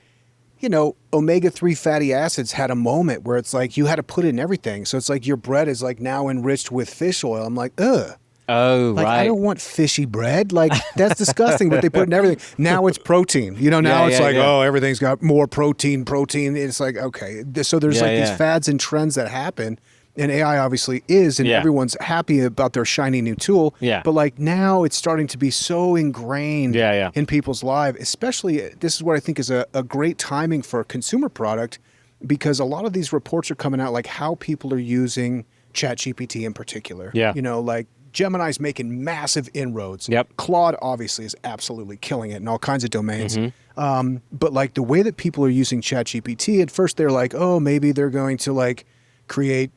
omega-3 fatty acids had a moment where it's like you had to put it in everything. So it's like your bread is like now enriched with fish oil. I'm like, ugh. Oh, like, right. I don't want fishy bread. Like, that's disgusting, but they put it in everything. Now it's protein. Now it's like, oh, everything's got more protein. It's like, okay. So there's these fads and trends that happen, and AI obviously is, and everyone's happy about their shiny new tool. Yeah. But like now it's starting to be so ingrained in people's lives, especially, this is what I think is a great timing for a consumer product, because a lot of these reports are coming out like how people are using ChatGPT in particular. Yeah. Like, Gemini's making massive inroads. Yep. Claude obviously is absolutely killing it in all kinds of domains. Mm-hmm. But like the way that people are using ChatGPT, at first they're like, oh, maybe they're going to like create,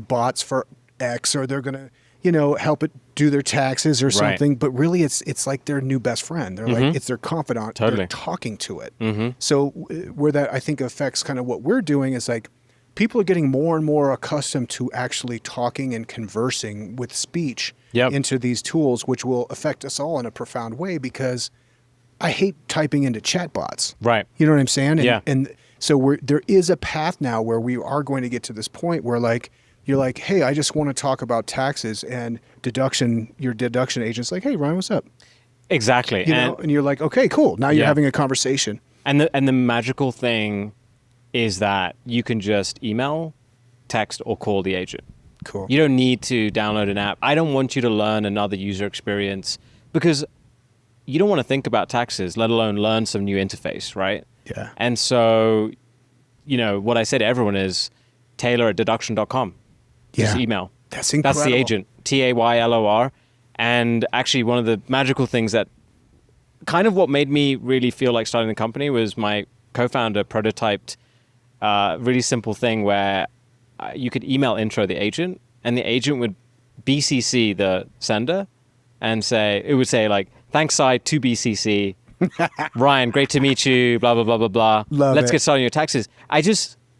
bots for X, or they're going to, help it do their taxes or something. But really it's like their new best friend. They're like, it's their confidant. Totally. They're talking to it. Mm-hmm. So where that I think affects kind of what we're doing is like, people are getting more and more accustomed to actually talking and conversing with speech into these tools, which will affect us all in a profound way, because I hate typing into chatbots. Right. You know what I'm saying? Yeah. And so there is a path now where we are going to get to this point where like, you're like, hey, I just want to talk about taxes, and your deduction agent's like, hey, Ryan, what's up? Exactly. And you're like, okay, cool. Now you're having a conversation. And the magical thing is that you can just email, text, or call the agent. Cool. You don't need to download an app. I don't want you to learn another user experience, because you don't want to think about taxes, let alone learn some new interface, right? Yeah. And so, what I say to everyone is Taylor at deduction.com. Just email. That's incredible. That's the agent, Taylor. And actually, one of the magical things that kind of what made me really feel like starting the company was my co-founder prototyped really simple thing where you could email intro the agent, and the agent would BCC the sender and it would say like, thanks side to BCC, Ryan, great to meet you, blah, blah, blah, blah, blah. Let's get started on your taxes.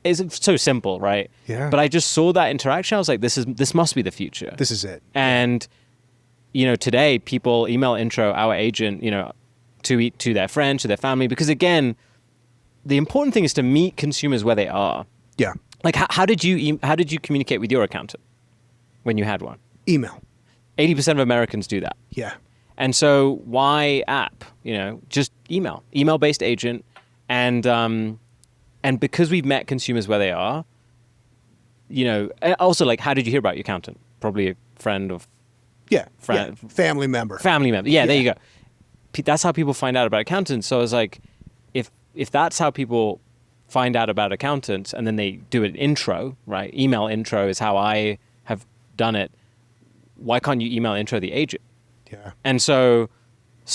It's so simple, right? Yeah. But I just saw that interaction. I was like, this must be the future. This is it. And, today people email intro our agent, to their friends, to their family, because again, the important thing is to meet consumers where they are. Yeah. Like, how did you communicate with your accountant when you had one? Email. 80% of Americans do that. Yeah. And so why app? Just email-based agent. And because we've met consumers where they are, also, like, how did you hear about your accountant? Probably a friend of family member. Family member. Yeah, there you go. That's how people find out about accountants. So I was like, if that's how people find out about accountants, and then they do an intro, right? Email intro is how I have done it. Why can't you email intro the agent? Yeah. And so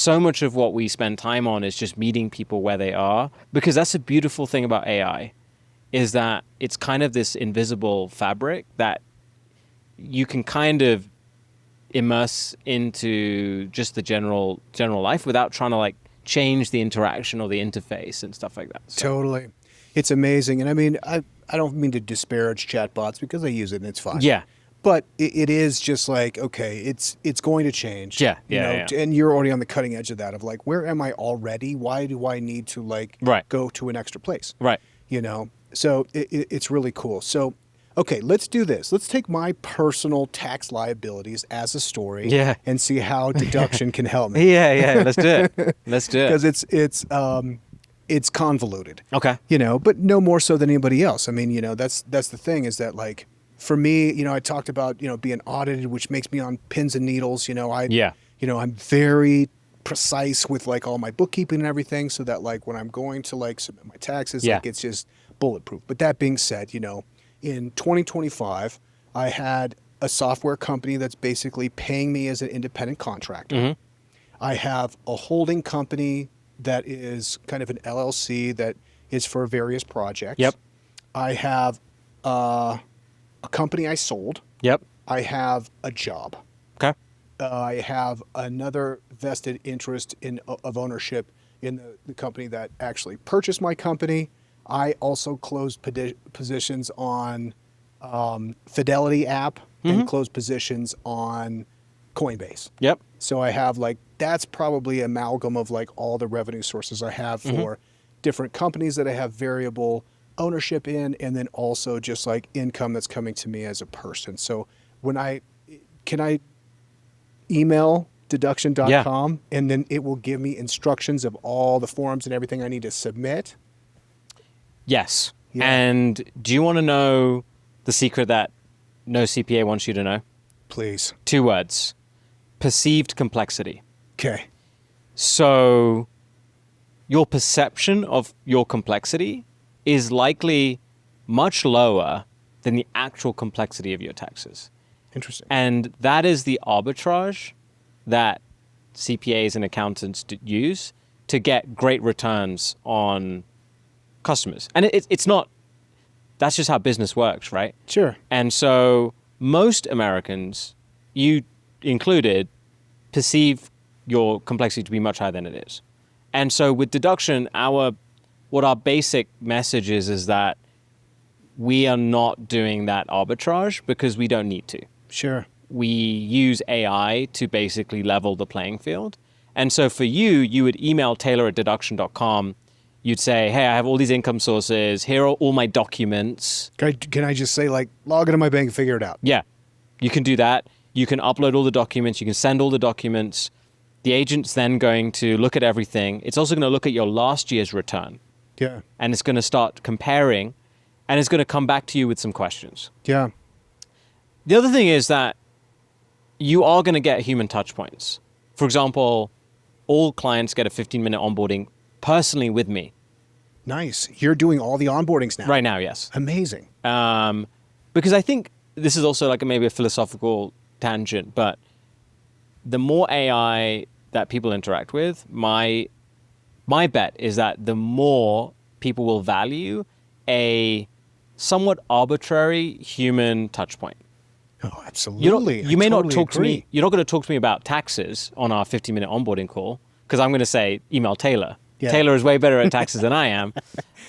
much of what we spend time on is just meeting people where they are, because that's a beautiful thing about AI, is that it's kind of this invisible fabric that you can kind of immerse into just the general life without trying to like change the interaction or the interface and stuff like that. So. Totally. It's amazing. And I mean, I don't mean to disparage chatbots because I use it and it's fine. Yeah. But it is just like, okay, it's going to change. Yeah. And you're already on the cutting edge of that, of like, where am I already? Why do I need to like go to an extra place? Right. So it's really cool. So, okay, let's do this. Let's take my personal tax liabilities as a story and see how deduction can help me. Yeah. Let's do it. Because it's convoluted. Okay. But no more so than anybody else. I mean, that's the thing, is that like, for me, I talked about, being audited, which makes me on pins and needles. I'm very precise with like all my bookkeeping and everything, so that like when I'm going to like submit my taxes, like it's just bulletproof. But that being said, in 2025, I had a software company that's basically paying me as an independent contractor. Mm-hmm. I have a holding company that is kind of an LLC that is for various projects. Yep. I have a company I sold. Yep. I have a job. Okay. I have another vested interest of ownership in the company that actually purchased my company. I also closed positions on Fidelity app and closed positions on Coinbase. Yep. So I have like, that's probably amalgam of like all the revenue sources I have for different companies that I have variable ownership in, and then also just like income that's coming to me as a person. So can I email deduction.com and then it will give me instructions of all the forms and everything I need to submit? Yes. Yeah. And do you want to know the secret that no CPA wants you to know? Please. 2 words. Perceived complexity. Okay. So your perception of your complexity is likely much lower than the actual complexity of your taxes. Interesting. And that is the arbitrage that CPAs and accountants use to get great returns on customers. And it's not, that's just how business works, right? Sure. And so most Americans, you included, perceive your complexity to be much higher than it is. And so with deduction, what our basic message is that we are not doing that arbitrage because we don't need to. Sure. We use AI to basically level the playing field. And so for you would email taylor@deduction.com. You'd say, hey, I have all these income sources. Here are all my documents. Can I just say, like, log into my bank and figure it out? Yeah, you can do that. You can upload all the documents. You can send all the documents. The agent's then going to look at everything. It's also going to look at your last year's return. Yeah. And it's going to start comparing, and it's going to come back to you with some questions. Yeah. The other thing is that you are going to get human touch points. For example, all clients get a 15-minute onboarding personally with me. Nice. You're doing all the onboardings now. Right now, yes. Amazing. Because I think this is also like maybe a philosophical tangent, but the more AI that people interact with, my bet is that the more people will value a somewhat arbitrary human touch point. Oh, absolutely. You may not talk agree. to me. You're not going to talk to me about taxes on our 15-minute onboarding call because I'm going to say email Taylor. Yeah. Taylor is way better at taxes than I am.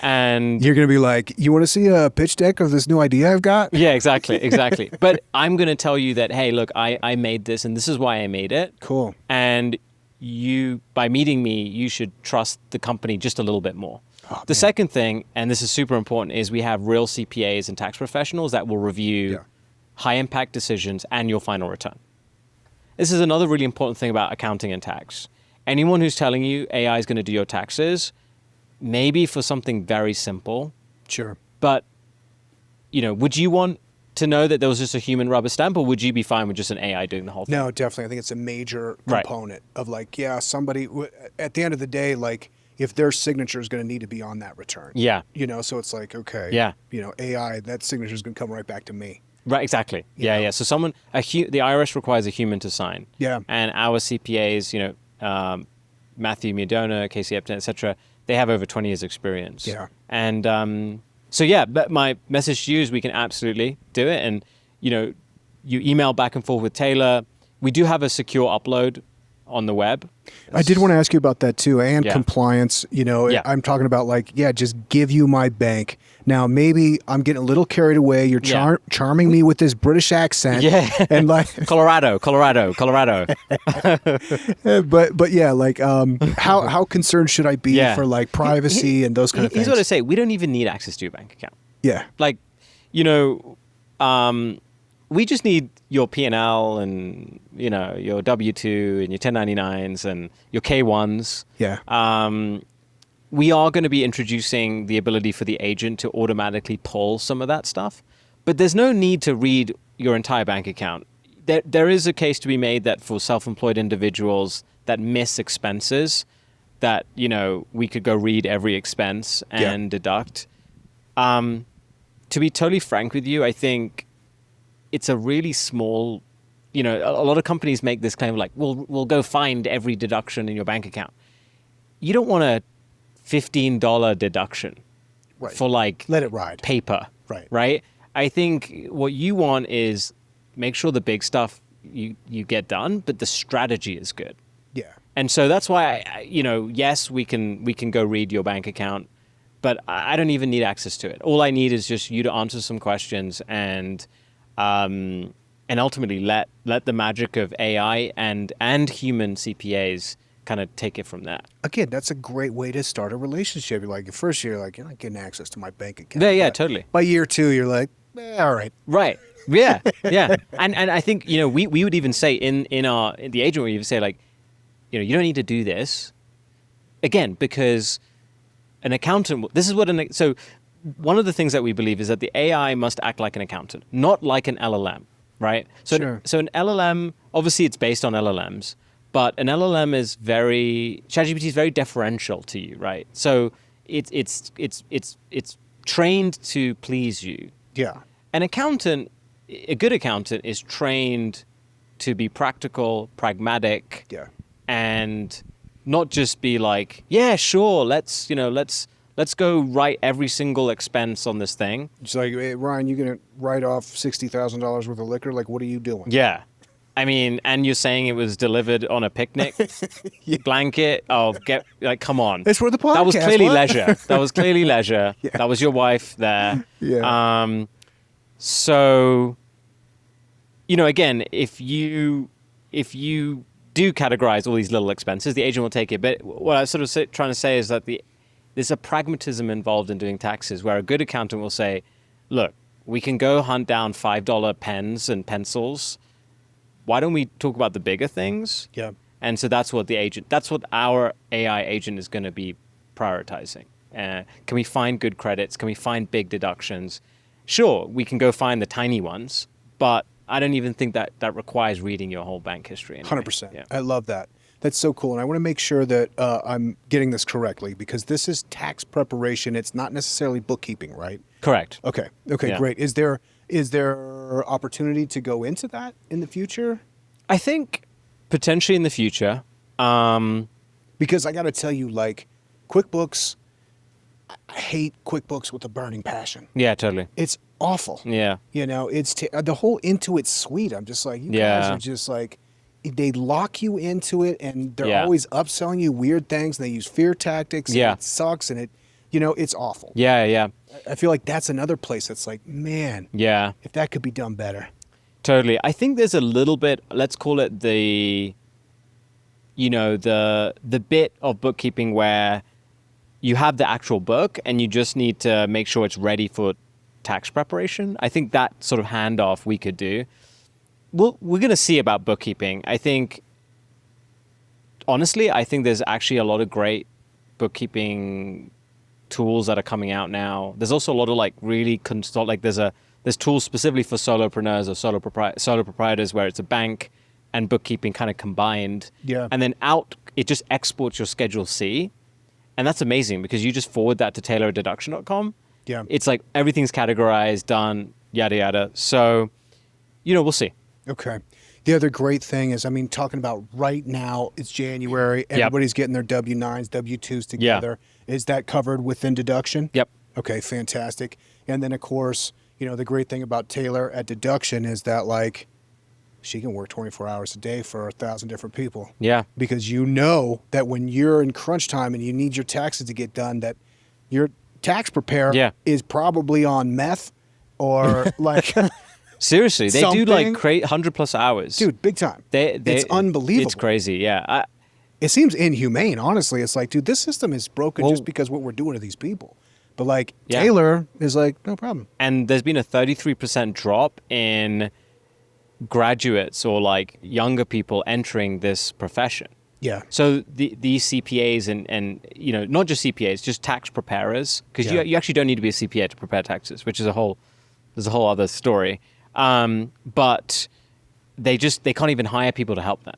And You're going to be like, you want to see a pitch deck of this new idea I've got? yeah, exactly. But I'm going to tell you that, hey, look, I made this and this is why I made it. Cool. And you, by meeting me, you should trust the company just a little bit more. Oh, the man. second thing, and this is super important, is we have real CPAs and tax professionals that will review high impact decisions and your final return. This is another really important thing about accounting and tax. Anyone who's telling you AI is going to do your taxes, maybe for something very simple. Sure. But, would you want to know that there was just a human rubber stamp, or would you be fine with just an AI doing the whole thing? No, definitely. I think it's a major component of like, somebody, at the end of the day, like if their signature is going to need to be on that return. Yeah. So it's like, okay. Yeah. AI, that signature is going to come right back to me. Right, exactly. Yeah. So the IRS requires a human to sign. Yeah. And our CPAs, Matthew Miodona, Casey Epton, etc., they have over 20 years experience. Yeah. And but my message to you is we can absolutely do it. And, you email back and forth with Taylor. We do have a secure upload on the web. I did want to ask you about that too, and compliance. I'm talking about like, just give you my bank. Now, maybe I'm getting a little carried away. You're charming me with this British accent. Yeah. And like Colorado. but how concerned should I be for like privacy and those kind of things? Here's what I say. We don't even need access to your bank account. Yeah. Like, we just need your P&L and, your W-2 and your 1099s and your K-1s. Yeah. We are going to be introducing the ability for the agent to automatically pull some of that stuff, but there's no need to read your entire bank account. There is a case to be made that for self-employed individuals that miss expenses, that, we could go read every expense and deduct. To be totally frank with you, I think it's a really small, a lot of companies make this claim like, we'll go find every deduction in your bank account. You don't want a $15 deduction for like let it ride paper. Right. I think what you want is make sure the big stuff you get done, but the strategy is good. Yeah. And so that's why, yes, we can go read your bank account, but I don't even need access to it. All I need is just you to answer some questions and ultimately let the magic of AI and human CPAs kind of take it from that. Again, that's a great way to start a relationship. You're like, your first year, like, you're not getting access to my bank account. Yeah, totally. By year 2, you're like, all right. Right. Yeah. And I think, we would even say in the agent, we would say like, you don't need to do this. Again, because an accountant, so one of the things that we believe is that the AI must act like an accountant, not like an LLM, right? So, Sure. So an LLM, obviously it's based on LLMs, but an LLM is ChatGPT is very deferential to you, right? So it's trained to please you. Yeah. A good accountant is trained to be practical, pragmatic, and not just be like, yeah, sure, let's go write every single expense on this thing. It's like, hey, Ryan, you gonna write off $60,000 worth of liquor? Like, what are you doing? Yeah. I mean, and you're saying it was delivered on a picnic blanket. Oh, come on. It's for the podcast. That was clearly leisure. That was clearly leisure. Yeah. That was your wife there. Yeah. So, again, if you do categorize all these little expenses, the agent will take it. But what I sort of trying to say is that there's a pragmatism involved in doing taxes where a good accountant will say, look, we can go hunt down $5 pens and pencils. Why don't we talk about the bigger things? Yeah. And so that's what our AI agent is going to be prioritizing. Can we find good credits? Can we find big deductions? Sure, we can go find the tiny ones, but I don't even think that requires reading your whole bank history. Anyway. 100%. Yeah. I love that. That's so cool. And I want to make sure that I'm getting this correctly because this is tax preparation. It's not necessarily bookkeeping, right? Correct. Okay, Yeah. Great. Is there opportunity to go into that in the future? I think potentially in the future. Because I got to tell you, like, QuickBooks, I hate QuickBooks with a burning passion. Yeah, totally. It's awful. Yeah. It's the whole Intuit suite. I'm just like, you guys are just like, they lock you into it, and they're Yeah. always upselling you weird things, and they use fear tactics. And Yeah. it sucks, and it's awful. Yeah, yeah. I feel like that's another place that's like, man, Yeah. if that could be done better. Totally. I think there's a little bit, let's call it the bit of bookkeeping where you have the actual book and you just need to make sure it's ready for tax preparation. I think that sort of handoff we could do. We're going to see about bookkeeping. I think, honestly, there's actually a lot of great bookkeeping tools that are coming out now. There's also a lot of like really there's tools specifically for solopreneurs or solo proprietors where it's a bank and bookkeeping kind of combined. Yeah. And then it just exports your Schedule C. And that's amazing because you just forward that to taylordeduction.com. Yeah. It's like everything's categorized, done, yada, yada. So, we'll see. Okay. The other great thing is, talking about right now, it's January. Everybody's getting their W-9s, W-2s together. Yeah. Is that covered within deduction? Yep. Okay, fantastic. And then, of course, the great thing about Taylor at deduction is that, like, she can work 24 hours a day for 1,000 different people. Yeah. Because that when you're in crunch time and you need your taxes to get done, that your tax preparer is probably on meth or like... Seriously, they something. do like 100+ hours. Dude, big time. It's unbelievable. It's crazy, yeah. It seems inhumane, honestly. It's like, dude, this system is broken just because what we're doing to these people. But like Taylor is like, no problem. And there's been a 33% drop in graduates or like younger people entering this profession. Yeah. So these CPAs and not just CPAs, just tax preparers, because you actually don't need to be a CPA to prepare taxes, which is there's a whole other story. But they can't even hire people to help them.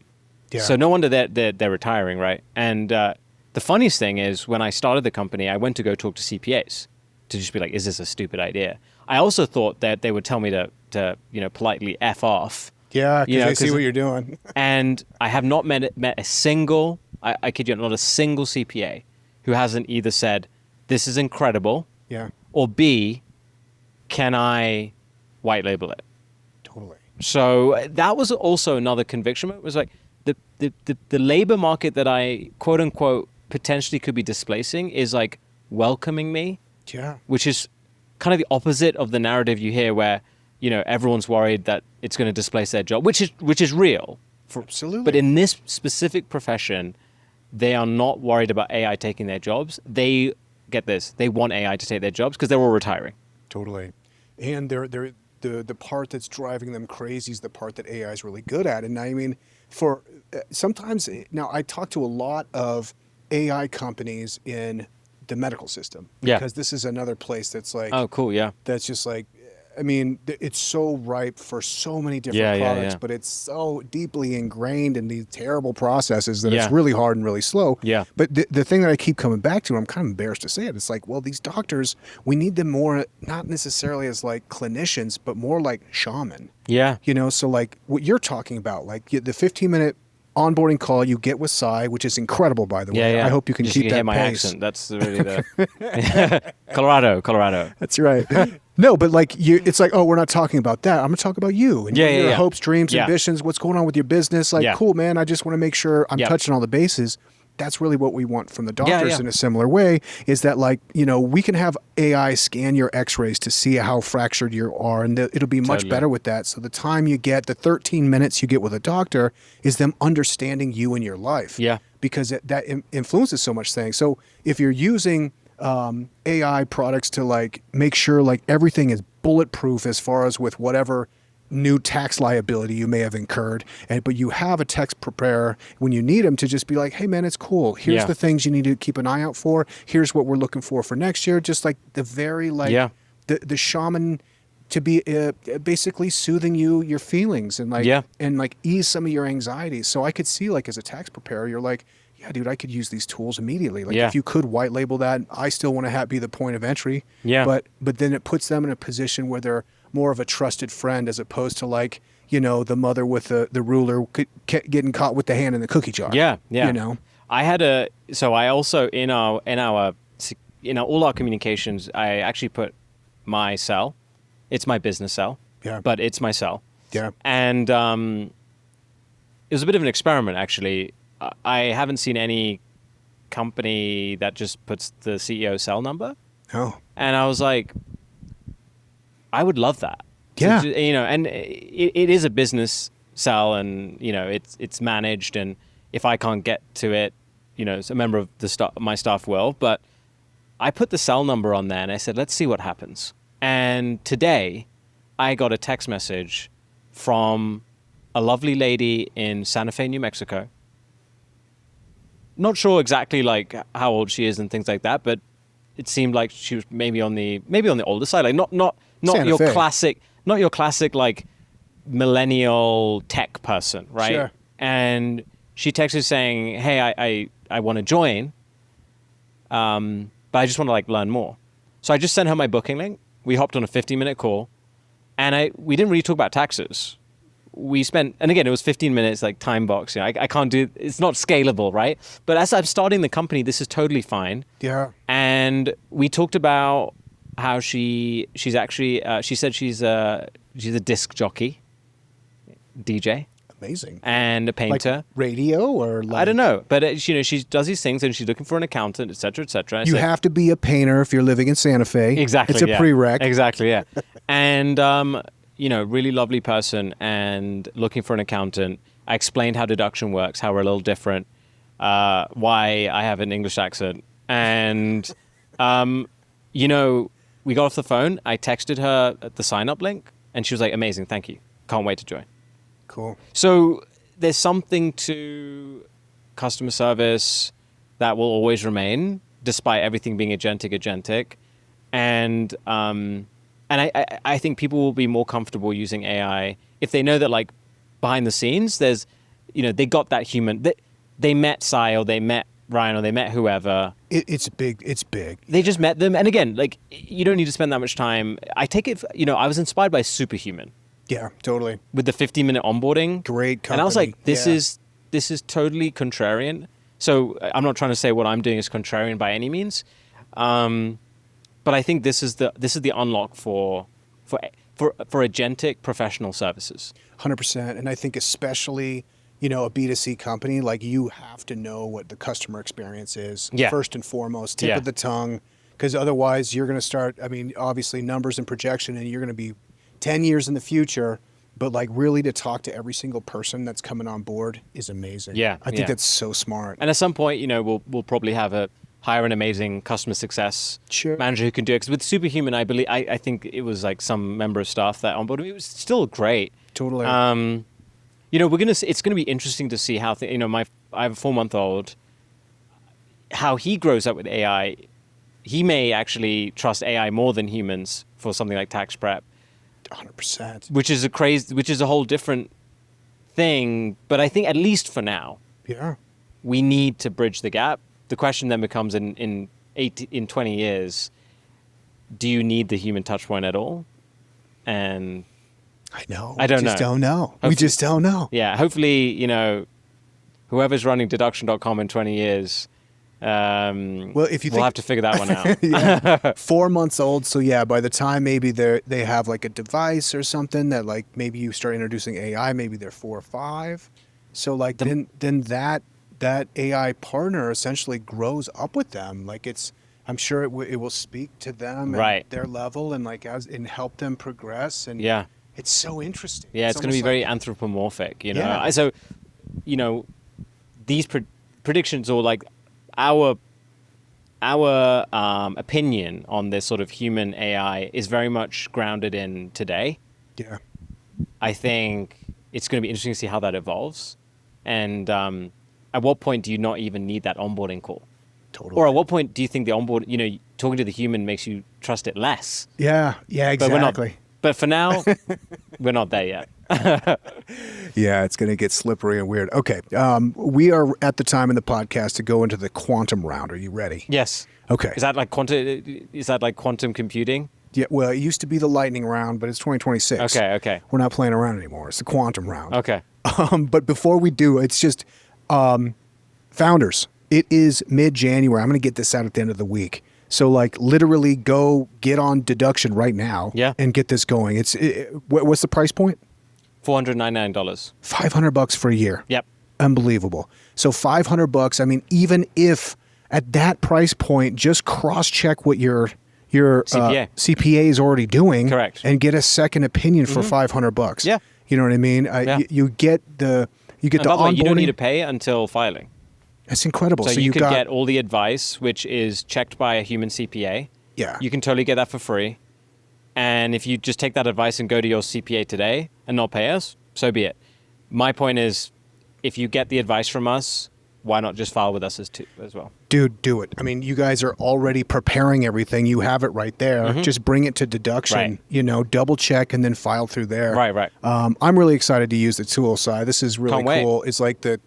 Yeah. So no wonder they're retiring, right? And the funniest thing is when I started the company, I went to go talk to CPAs to just be like, is this a stupid idea? I also thought that they would tell me to politely F off. Yeah, because they see what you're doing. And I have not met a single, I kid you not a single CPA who hasn't either said, this is incredible, or B, can I white label it? Totally. So that was also another conviction. It was like the labor market that I, quote unquote, potentially could be displacing is like welcoming me. Yeah. Which is kind of the opposite of the narrative you hear where, everyone's worried that it's going to displace their job, which is real. Absolutely. But in this specific profession, they are not worried about AI taking their jobs. They want AI to take their jobs because they're all retiring. Totally. And the part that's driving them crazy is the part that AI is really good at. And for sometimes now I talk to a lot of AI companies in the medical system because this is another place that's like, oh, cool. Yeah. That's just like, it's so ripe for so many different products, but it's so deeply ingrained in these terrible processes that it's really hard and really slow. Yeah. But the thing that I keep coming back to, I'm kind of embarrassed to say it, it's like, well, these doctors, we need them more, not necessarily as like clinicians, but more like shaman. Yeah. So like what you're talking about, like the 15-minute onboarding call you get with Sai, which is incredible, by the way. I hope you can keep that my pace. Accent. That's really the Colorado. That's right. No, but like it's like, oh, we're not talking about that. I'm going to talk about you and your hopes, dreams, ambitions, what's going on with your business. Like, cool, man. I just want to make sure I'm touching all the bases. That's really what we want from the doctors in a similar way, is that like, we can have AI scan your x-rays to see how fractured you are, and it'll be much better with that. So the time you get, the 13 minutes you get with a doctor is them understanding you and your life. Yeah. Because that influences so much things. So if you're using AI products to like make sure like everything is bulletproof as far as with whatever new tax liability you may have incurred, but you have a tax preparer when you need them to just be like, hey man, it's cool. Here's the things you need to keep an eye out for. Here's what we're looking for next year. Just like the very like the shaman to be basically soothing your feelings and like and like ease some of your anxieties. So I could see like as a tax preparer, you're like, yeah, dude, I could use these tools immediately. Like if you could white label that, I still want to be the point of entry. Yeah. But then it puts them in a position where they're more of a trusted friend as opposed to like, the mother with the ruler getting caught with the hand in the cookie jar. Yeah. Yeah. I also in all our communications, I actually put my cell. It's my business cell. Yeah. But it's my cell. Yeah. And was a bit of an experiment, actually. I haven't seen any company that just puts the CEO cell number. Oh. And I was like, I would love that. Yeah. You know, and it is a business cell, and, you know, it's managed, and if I can't get to it, you know, a member of my staff will. But I put the cell number on there, and I said, let's see what happens. And today, I got a text message from a lovely lady in Santa Fe, New Mexico. Not sure exactly like how old she is and things like that, but it seemed like she was maybe on the older side, like not Santa your Fe. classic like millennial tech person, right? Sure. And she texted saying, "Hey, I want to join, but I just want to like learn more." So I just sent her my booking link. We hopped on a 15-minute call, and we didn't really talk about taxes. We spent, and again, it was 15 minutes, like time box. You know, I can't do, it's not scalable, right? But as I'm starting the company, this is totally fine. Yeah. And we talked about how she's actually, she said she's a disc jockey, DJ. Amazing. And a painter. Like radio or like... I don't know, but you know, she does these things, and she's looking for an accountant, et cetera, et cetera. You have to be a painter if you're living in Santa Fe. Exactly. It's a prereq. Exactly. Yeah. And you know, really lovely person, and looking for an accountant. I explained how deduction works, how we're a little different, why I have an English accent, and you know, we got off the phone. I texted her the sign-up link, and she was like, "Amazing, thank you. Can't wait to join." Cool. So there's something to customer service that will always remain, despite everything being agentic. And I think people will be more comfortable using AI if they know that, like, behind the scenes, there's, you know, they got that human. They met Sai, or they met Ryan, or they met whoever. It's big. It's big. They just met them. And again, like, you don't need to spend that much time. I take it, you know, I was inspired by Superhuman. Yeah, totally. With the 15-minute onboarding. Great company. And I was like, this is totally contrarian. So I'm not trying to say what I'm doing is contrarian by any means. But I think this is the unlock for agentic professional services. 100%. And I think especially, you know, a B2C company, like, you have to know what the customer experience is first and foremost, tip of the tongue, because otherwise you're going to start, I mean, obviously numbers and projection, and you're going to be 10 years in the future, but like really to talk to every single person that's coming on board is amazing. Yeah. I think that's so smart. And at some point, you know, we'll probably hire an amazing customer success manager who can do it. Because with Superhuman, I think it was like some member of staff that onboarded me. It was still great. Totally. You know, it's gonna be interesting to see how you know, I have a 4-month-old, how he grows up with AI. He may actually trust AI more than humans for something like tax prep. 100%. Which is a whole different thing. But I think at least for now, we need to bridge the gap. The question then becomes in 20 years, do you need the human touch point at all? And I know. I don't know. We just don't know. Yeah. Hopefully, you know, whoever's running deduction.com in 20 years, well, if you we'll have to figure that one out. 4 months old. So yeah, by the time maybe they have like a device or something that, like, maybe you start introducing AI, maybe they're 4 or 5. So like then that AI partner essentially grows up with them. Like, I'm sure it will speak to them and their level, and like and help them progress. And it's so interesting. Yeah, it's going to be very anthropomorphic, you know. Yeah. So, you know, these predictions, or like our opinion on this sort of human AI is very much grounded in today. Yeah. I think it's going to be interesting to see how that evolves. And at what point do you not even need that onboarding call? Totally. Or at what point do you think the you know, talking to the human makes you trust it less? Yeah, exactly. But for now, we're not there yet. Yeah, it's going to get slippery and weird. Okay, we are at the time in the podcast to go into the quantum round. Are you ready? Yes. Okay. Is that like quantum computing? Yeah, well, it used to be the lightning round, but it's 2026. Okay. We're not playing around anymore. It's the quantum round. Okay. But before we do, it's just founders. It is mid-January. I'm going to get this out at the end of the week. So, like, literally go get on deduction right now and get this going. What's the price point? $499. $500 for a year. Yep. Unbelievable. So $500. I mean, even if at that price point, just cross-check what your CPA is already doing. Correct. And get a second opinion for $500. Yeah. You know what I mean? You get the And the by the way, onboarding. you don't need to pay until filing. That's incredible. So you could got, get all the advice, which is checked by a human CPA. Yeah. You can totally get that for free. And if you just take that advice and go to your CPA today and not pay us, so be it. My point is, if you get the advice from us, why not just file with us as well? Dude, do it. I mean, you guys are already preparing everything. You have it right there. Just bring it to deduction, Right. Double check and then file through there. Right. I'm really excited to use the tool side. This is really Can't wait. cool. It's like the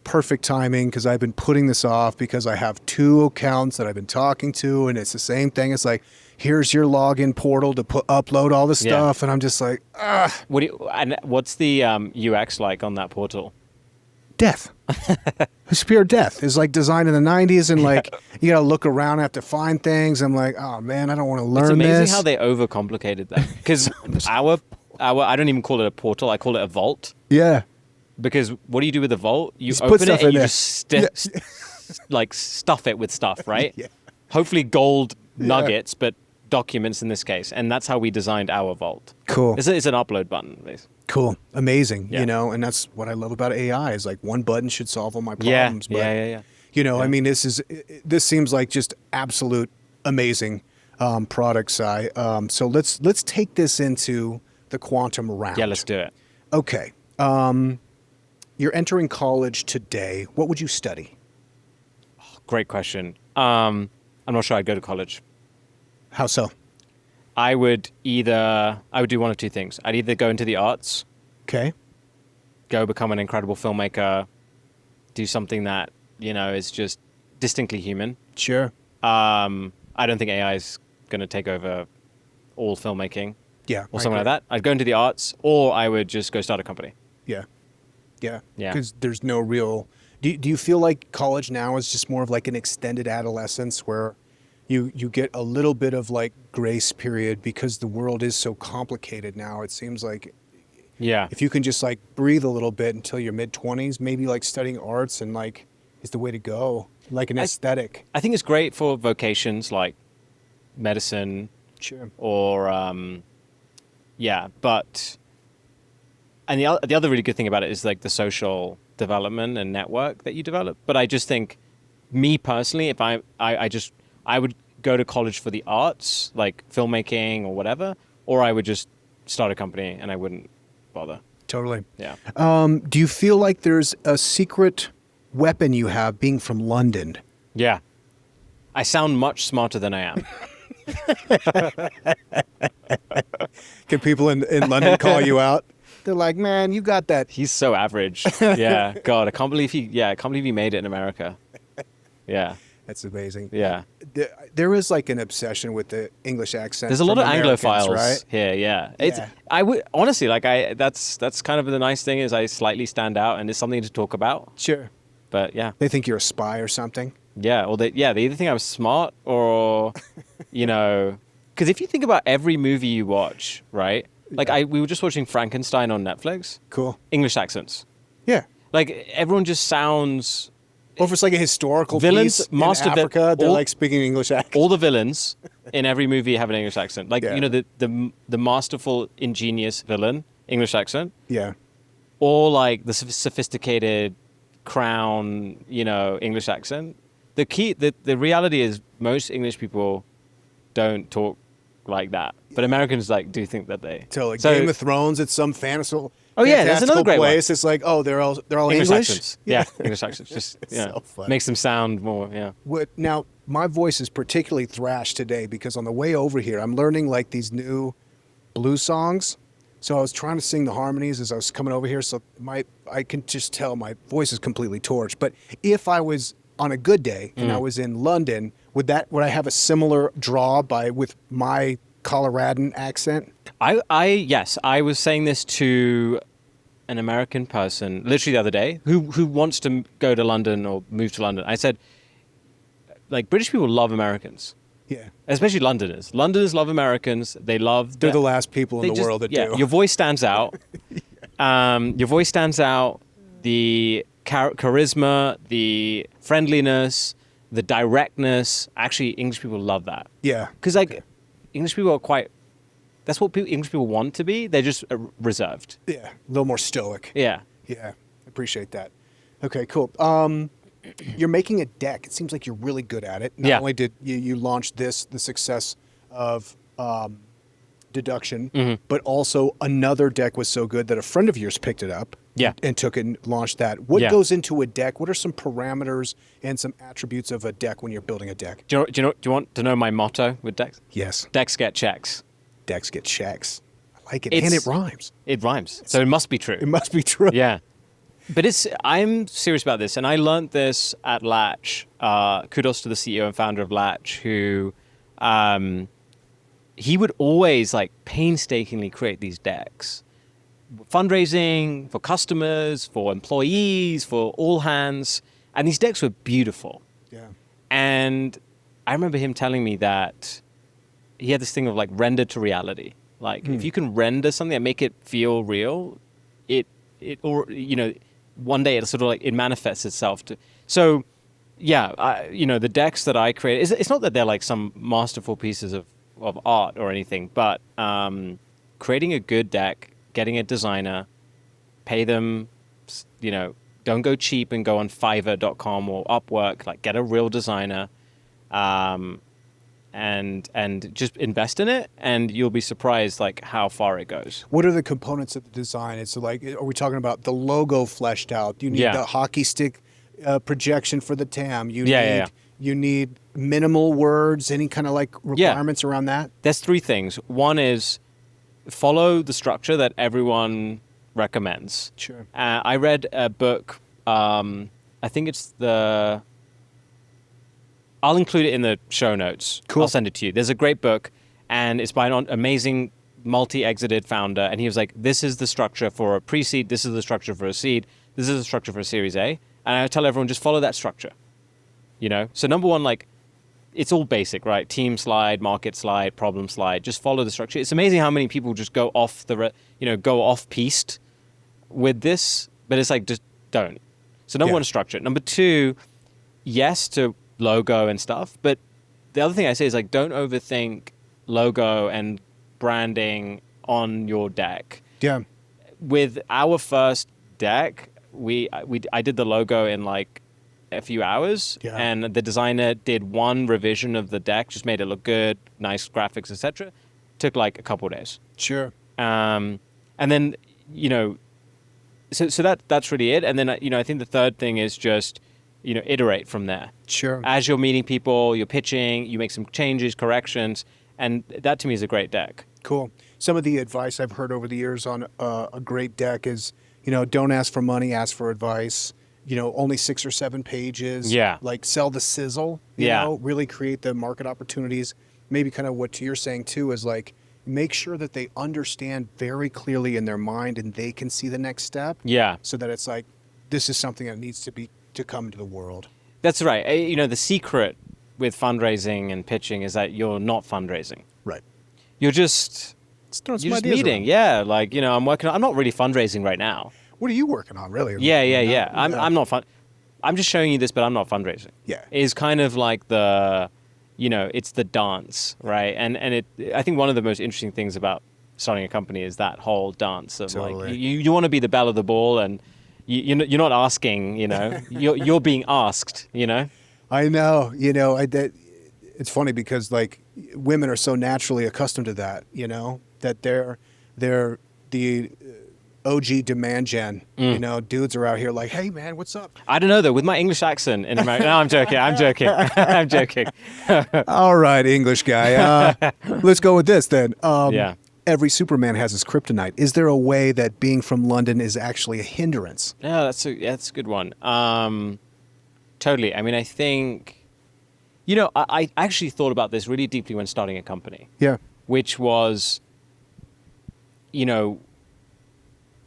perfect timing because I've been putting this off because I have 2 accounts that I've been talking to, and it's the same thing. It's like, here's your login portal to upload all this stuff, and I'm just like, And what's the UX like on that portal? death. It's pure death. It's like designed in the 90s, and like you gotta look around, have to find things. I'm like, oh man, I don't want to learn this. It's amazing how they overcomplicated that. Because our I don't even call it a portal. I call it a vault. Yeah. Because what do you do with the vault? You Just put open stuff it and in you there. just like stuff it with stuff, right? Yeah. Hopefully gold nuggets, but documents in this case. And that's how we designed our vault. Cool. It's an upload button, basically. Cool. Amazing. Yeah. And that's what I love about AI is like one button should solve all my Yeah. problems. But, Yeah. I mean, this seems like just absolute amazing product, Si. So let's take this into the quantum round. Yeah, let's do it. Okay. You're entering college today. What would you study? Great question. I'm not sure I'd go to college. How so? I would do one of two things. I'd either go into the arts, Okay. go become an incredible filmmaker, do something that, is just distinctly human. Sure. I don't think AI is going to take over all filmmaking Yeah. or I something like agree. that. I'd go into the arts, or I would just go start a company. Yeah. Yeah. Yeah. Because there's no real. Do you feel like college now is just more of like an extended adolescence where you get a little bit of like grace period because the world is so complicated now? It seems like Yeah. if you can just like breathe a little bit until your mid-20s, maybe like studying arts and like is the way to go, like an aesthetic. I think it's great for vocations like medicine Sure. or, but, and the other really good thing about it is like the social development and network that you develop. But I just think, me personally, if I would go to college for the arts, like filmmaking or whatever, or I would just start a company and I wouldn't bother. Totally. Yeah. Do you feel like there's a secret weapon you have being from London? Yeah. I sound much smarter than I am. Can people in London call you out? They're like, man, you got that. He's so average. Yeah. God, I can't believe he made it in America. Yeah. That's amazing. Yeah. There is like an obsession with the English accent. There's a lot of from Americans, Anglophiles right? here. Yeah. Yeah. I would honestly that's kind of the nice thing is I slightly stand out and it's something to talk about. Sure. But yeah. They think you're a spy or something. Yeah. Or they either think I'm smart or, because if you think about every movie you watch, right? Like we were just watching Frankenstein on Netflix. Cool. English accents. Yeah. Like everyone just sounds. Or if it's like a historical Villains, piece in master Africa, they're all- like speaking English accent. All the villains in every movie have an English accent. Like Yeah. the masterful, ingenious villain, English accent, Yeah. or like the sophisticated crown, English accent. The reality is most English people don't talk like that, but Americans do think that they. So like So- Game of Thrones, it's some fantastical. Oh, yeah, there's another fantastical great one. place. It's like, oh, they're all English. accents. Yeah, English accents. Just So funny. makes them sound more. Yeah. Now, my voice is particularly thrashed today because on the way over here, I'm learning like these new blues songs. So I was trying to sing the harmonies as I was coming over here. So I can just tell my voice is completely torched. But if I was on a good day and I was in London, would I have a similar draw with my Coloradan accent? Yes, I was saying this to an American person literally the other day who wants to go to London or move to London. I said, like, British people love Americans, Yeah. especially Londoners. Londoners love Americans. They're the last people in the world that do. Your voice stands out. Your voice stands out. The charisma, the friendliness, the directness. Actually, English people love that. Yeah. Because English people are quite. That's what English people want to be. They're just reserved. Yeah. A little more stoic. Yeah. Yeah. Appreciate that. Okay, cool. You're making a deck. It seems like you're really good at it. Not only did you launch the success of deduction, but also another deck was so good that a friend of yours picked it up and took it and launched that. What goes into a deck? What are some parameters and some attributes of a deck when you're building a deck? Do you want to know my motto with decks? Yes. Decks get checks. Decks get checks. I like it. And it rhymes. It rhymes. So it must be true. It must be true. Yeah. But I'm serious about this, and I learned this at Latch. Kudos to the CEO and founder of Latch, who he would always painstakingly create these decks, fundraising for customers, for employees, for all hands, and these decks were beautiful. Yeah. And I remember him telling me that he had this thing of render to reality. If you can render something and make it feel real, one day it sort of it manifests itself to. So, the decks that I create, it's not that they're some masterful pieces of art or anything, but creating a good deck, getting a designer, pay them, don't go cheap and go on Fiverr.com or Upwork, get a real designer, and just invest in it, and you'll be surprised how far it goes. What are the components of the design? It's are we talking about the logo fleshed out? You need the hockey stick projection for the TAM. You need minimal words, any kind of requirements around that? There's three things. One is follow the structure that everyone recommends. Sure. I read a book, I think it's I'll include it in the show notes. Cool. I'll send it to you. There's a great book, and it's by an amazing multi-exited founder, and he was like, this is the structure for a pre-seed, this is the structure for a seed, this is the structure for a Series A, and I tell everyone, just follow that structure. So number one, it's all basic, right? Team slide, market slide, problem slide, just follow the structure. It's amazing how many people just go off go off-piste with this, but it's just don't. So number one, structure. Number two, yes to logo and stuff, but the other thing I say is don't overthink logo and branding on your deck. Yeah. With our first deck, I did the logo in a few hours, and the designer did one revision of the deck, just made it look good, nice graphics, etc. Took a couple of days. Sure. And then so that's really it. And then I think the third thing is just iterate from there. Sure. As you're meeting people, you're pitching, you make some changes, corrections, and that to me is a great deck. Cool. Some of the advice I've heard over the years on a great deck is, don't ask for money, ask for advice. Only 6 or 7 pages. Yeah. Sell the sizzle. You know, really create the market opportunities. Maybe kind of what you're saying too is make sure that they understand very clearly in their mind and they can see the next step. Yeah. So that it's this is something that needs to come into the world. That's right. The secret with fundraising and pitching is that you're not fundraising. Right. You're just meeting. Yeah. I'm not really fundraising right now. What are you working on, really? Yeah. I'm not I'm just showing you this, but I'm not fundraising. Yeah. It's kind of it's the dance, right? And I think one of the most interesting things about starting a company is that whole dance of Totally. you want to be the belle of the ball, and you're not asking, you're being asked, I know, it's funny because women are so naturally accustomed to that, that they're the OG demand gen, dudes are out here hey man, what's up? I don't know though, with my English accent in America. No, I'm joking. I'm joking. All right, English guy. Let's go with this then. Yeah. Every Superman has his kryptonite. Is there a way that being from London is actually a hindrance? Yeah, that's a good one. Totally. I mean, I think, I actually thought about this really deeply when starting a company. Yeah. Which was,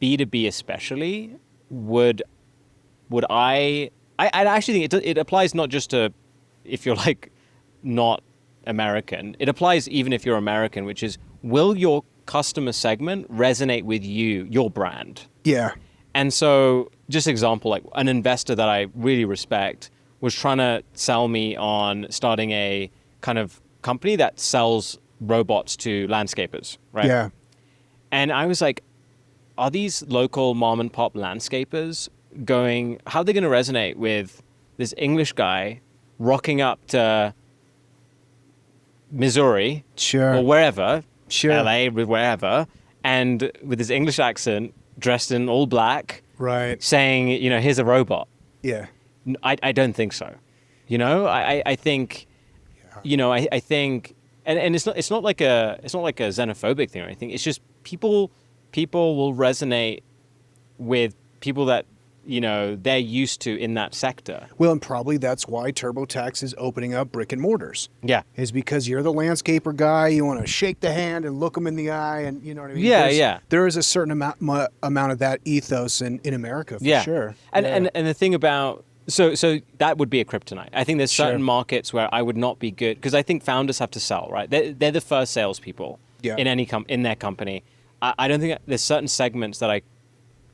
B2B especially, would I actually think it applies not just to if you're not American. It applies even if you're American, which is, will your customer segment resonate with you, your brand. Yeah. And so, just example, like an investor that I really respect was trying to sell me on starting a kind of company that sells robots to landscapers, right? Yeah. And I was like, are these local mom and pop landscapers how are they going to resonate with this English guy rocking up to Missouri Sure. or wherever, Sure. LA, wherever, and with his English accent, dressed in all black, Right. saying, here's a robot. Yeah. I don't think so. I think, I think, and it's not like a xenophobic thing or anything. It's just people will resonate with people that they're used to in that sector. Well, and probably that's why TurboTax is opening up brick and mortars. Yeah. Is because you're the landscaper guy. You want to shake the hand and look them in the eye, and you know what I mean. Yeah. There is a certain amount of that ethos in America for sure. And the thing about so that would be a kryptonite. I think there's certain markets where I would not be good because I think founders have to sell, right? They're the first salespeople in their company. I don't think there's certain segments that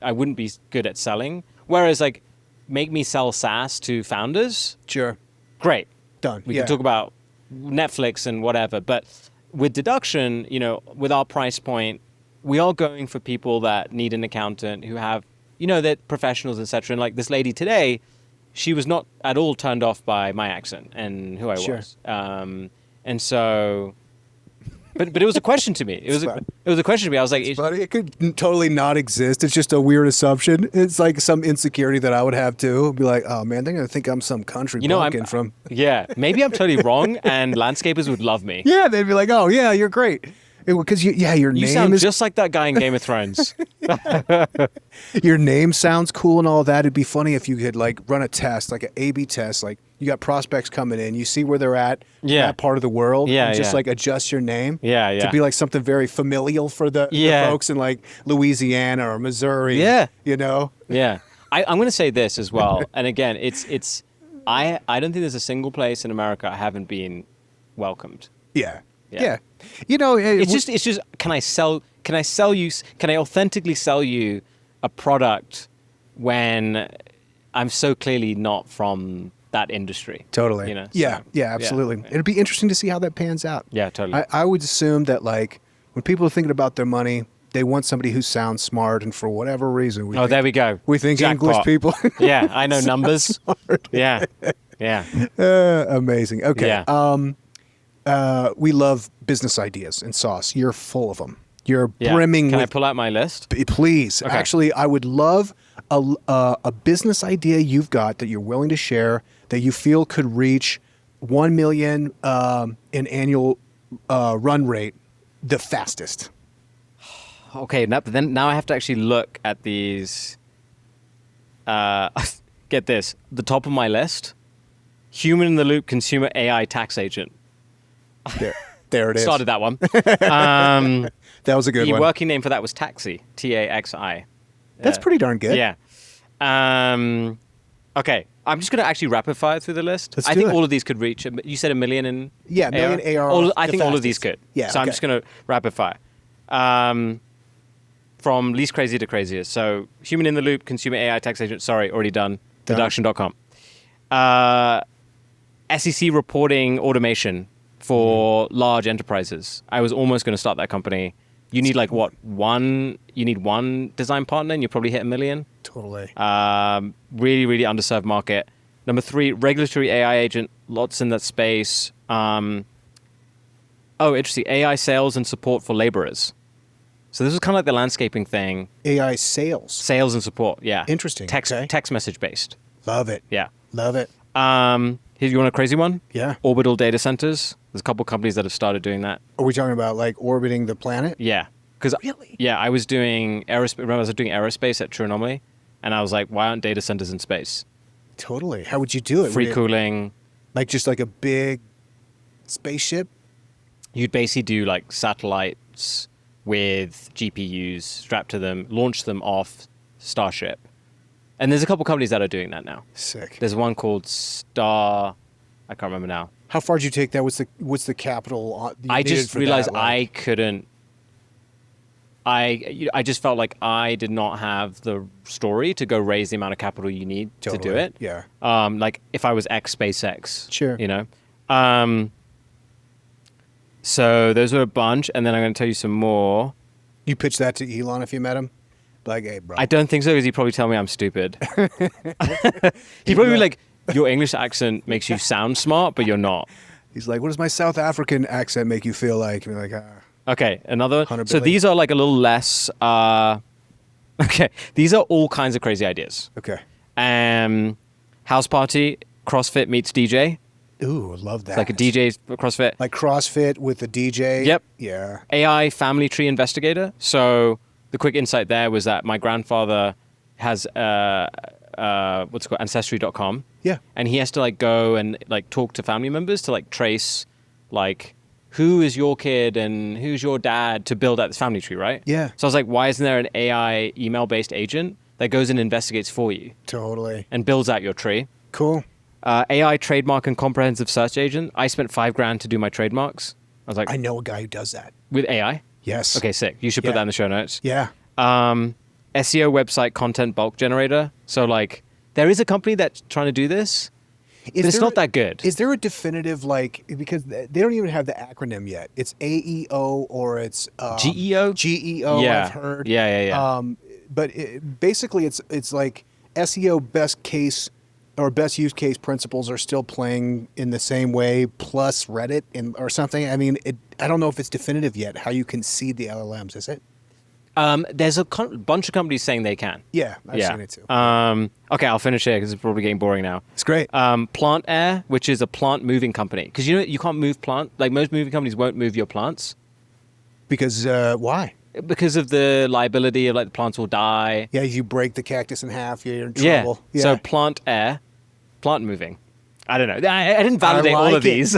I wouldn't be good at selling. Whereas, like, make me sell SaaS to founders. Sure. Great. Done. We can talk about Netflix and whatever. But with deduction, with our price point, we are going for people that need an accountant who have, they're professionals, etc. And like this lady today, she was not at all turned off by my accent and who I was. And so... But it was a question to me. It was a question to me. I was like, buddy, it could totally not exist. It's just a weird assumption. It's like some insecurity that I would have too. Be like, oh man, they're gonna think I'm some country bumpkin from. Yeah, maybe I'm totally wrong, and landscapers would love me. Yeah, they'd be like, oh yeah, you're great. Because your You name sound is just like that guy in Game of Thrones. your name sounds cool and all that. It'd be funny if you could like run a test, like an A/B test. Like you got prospects coming in, you see where they're at in that part of the world, and just like adjust your name, to be like something very familial for the folks in like Louisiana or Missouri. Yeah. Yeah. I'm going to say this as well, and again, it's I don't think there's a single place in America I haven't been welcomed. Yeah. Yeah. It's just can I authentically sell you a product when I'm so clearly not from that industry? Totally. Absolutely. It'd be interesting to see how that pans out. Yeah, totally. I would assume that like when people are thinking about their money, they want somebody who sounds smart, and for whatever reason, there we go. We think Jackpot. English people. Yeah, I know numbers. Yeah. Amazing. Okay. Yeah. We love business ideas and sauce. You're full of them. You're brimming. Can with, I pull out my list? Please. Okay. Actually, I would love a business idea you've got that you're willing to share that you feel could reach 1 million in annual run rate the fastest. Okay, now I have to actually look at these. Get this. The top of my list: human in the loop consumer AI tax agent. There it is. Started that one. That was a good one. The working name for that was Taxi. TAXI. That's pretty darn good. Yeah. Okay. I'm just going to actually rapid fire through the list. Let's I do think it. all of these could reach. You said 1 million in Yeah, million ARR. I think all of these could. Yeah. So I'm just going to rapid fire. From least crazy to craziest. So human in the loop, consumer AI tax agent. Sorry, already done. Deduction.com. SEC reporting automation for large enterprises. I was almost going to start that company. You need like what? You need one design partner and you probably hit 1 million. Totally. Really, really underserved market. Number 3, regulatory AI agent. Lots in that space. Interesting. AI sales and support for laborers. So this is kind of like the landscaping thing. AI sales. Sales and support, yeah. Interesting. Text message based. Love it. Yeah. Love it. Here, you want a crazy one? Yeah. Orbital data centers. There's a couple companies that have started doing that. Are we talking about like orbiting the planet? Yeah. Really? Yeah, I was doing aerospace. Remember, I was doing aerospace at True Anomaly, and I was like, why aren't data centers in space? Totally. How would you do it? Free cooling. Like just like a big spaceship? You'd basically do like satellites with GPUs strapped to them, launch them off Starship. And there's a couple companies that are doing that now. Sick. There's one called Star. I can't remember now. How far did you take that? What's the capital? I just realized I couldn't I just felt like I did not have the story to go raise the amount of capital you need to do it. Yeah. Like if I was ex SpaceX, Sure. you know. So those were a bunch, and then I'm going to tell you some more. You pitched that to Elon if you met him? Like, hey, bro. I don't think so, because he'd probably tell me I'm stupid. He'd probably be like, your English accent makes you sound smart, but you're not. He's like, what does my South African accent make you feel like? And you're like, Okay, another. 100 So billion. these are like a little less. Okay, these are all kinds of crazy ideas. okay. House party, CrossFit meets DJ. Ooh, I love that. It's like a DJ CrossFit. Like CrossFit with the DJ. Yep. Yeah. AI family tree investigator. So the quick insight there was that my grandfather has what's it called, ancestry.com. Yeah. And he has to like go and like talk to family members to like trace like who is your kid and who's your dad to build out this family tree, right? Yeah. So I was like, why isn't there an AI email-based agent that goes and investigates for you Totally. and builds out your tree? Cool. AI trademark and comprehensive search agent. I spent $5,000 to do my trademarks. I was like, I know a guy who does that. with AI? Yes. Okay, sick. You should put Yeah. that in the show notes. Yeah. SEO website content bulk generator. So like, there is a company that's trying to do this, but it's not that good. Is there a definitive, like, because they don't even have the acronym yet. It's AEO or it's GEO? GEO, Yeah. I've heard. Yeah. But basically, it's like SEO best case or best use case principles are still playing in the same way, plus Reddit or something. I mean, I don't know if it's definitive yet how you can seed the LLMs, is it? There's a bunch of companies saying they can. Yeah, I've seen it too. Okay, I'll finish here because it's probably getting boring now. It's great. Plant Air, which is a plant moving company. Because you know you can't move plant. Like most moving companies won't move your plants. Because why? Because of the liability of like the plants will die. Yeah, you break the cactus in half, you're in Yeah. trouble. So Plant Air, plant moving. I don't know. I didn't validate all of these.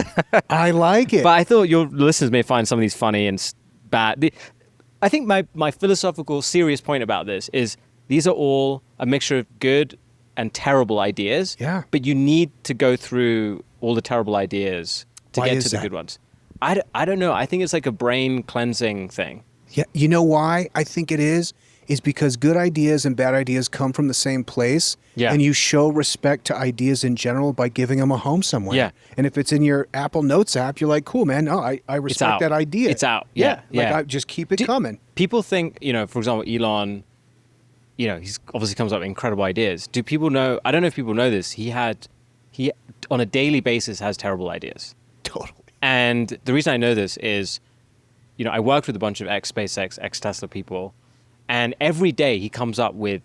I like it. But I thought your listeners may find some of these funny and bad. I think my philosophical, serious point about this is these are all a mixture of good and terrible ideas. Yeah. But you need to go through all the terrible ideas to Why get is to the that? good ones. I don't know. I think it's like a brain cleansing thing. Yeah, you know why I think it is because good ideas and bad ideas come from the same place. Yeah. And you show respect to ideas in general by giving them a home somewhere. Yeah. And if it's in your Apple Notes app, you're like, cool, man. No, I respect out. that idea. It's out. Yeah. Like, I just keep it coming. People think, for example, Elon, he's obviously comes up with incredible ideas. Do people know? I don't know if people know this. He on a daily basis has terrible ideas. Totally. And the reason I know this is, I worked with a bunch of ex-SpaceX, ex-Tesla people, and every day he comes up with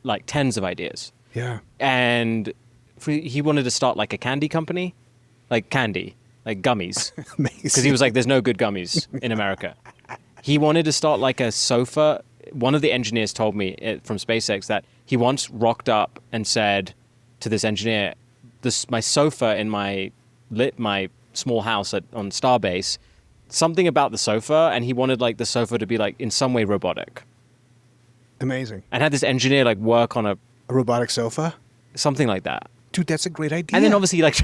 like tens of ideas. Yeah. And he wanted to start like a candy company, like candy, like gummies. Amazing. Because he was like, there's no good gummies in America. He wanted to start like a sofa. One of the engineers told me from SpaceX that he once rocked up and said to this engineer, my sofa in my small house on Starbase, something about the sofa, and he wanted like the sofa to be like in some way robotic. Amazing. And had this engineer like work on A robotic sofa? something like that. Dude, that's a great idea. And then obviously like,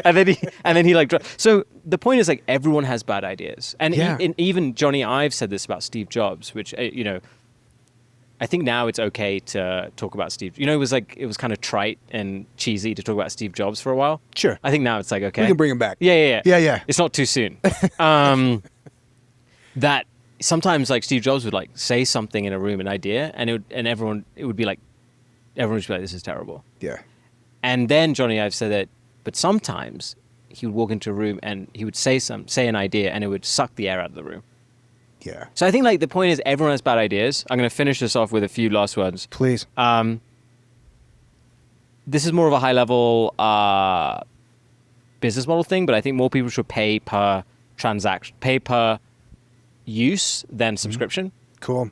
and then he like, so the point is like everyone has bad ideas. And Yeah. even Johnny Ive said this about Steve Jobs, which, I think now it's okay to talk about Steve. It was kind of trite and cheesy to talk about Steve Jobs for a while. Sure. I think now it's like, okay. We can bring him back. Yeah. Yeah. It's not too soon. That sometimes like Steve Jobs would like say something in a room, an idea, and everyone would be like, this is terrible. Yeah. And then Johnny Ive said that, but sometimes he would walk into a room and he would say an idea and it would suck the air out of the room. Yeah. So I think like the point is everyone has bad ideas. I'm going to finish this off with a few last words. Please. This is more of a high level business model thing, but I think more people should pay per transaction, pay per use than subscription. Cool.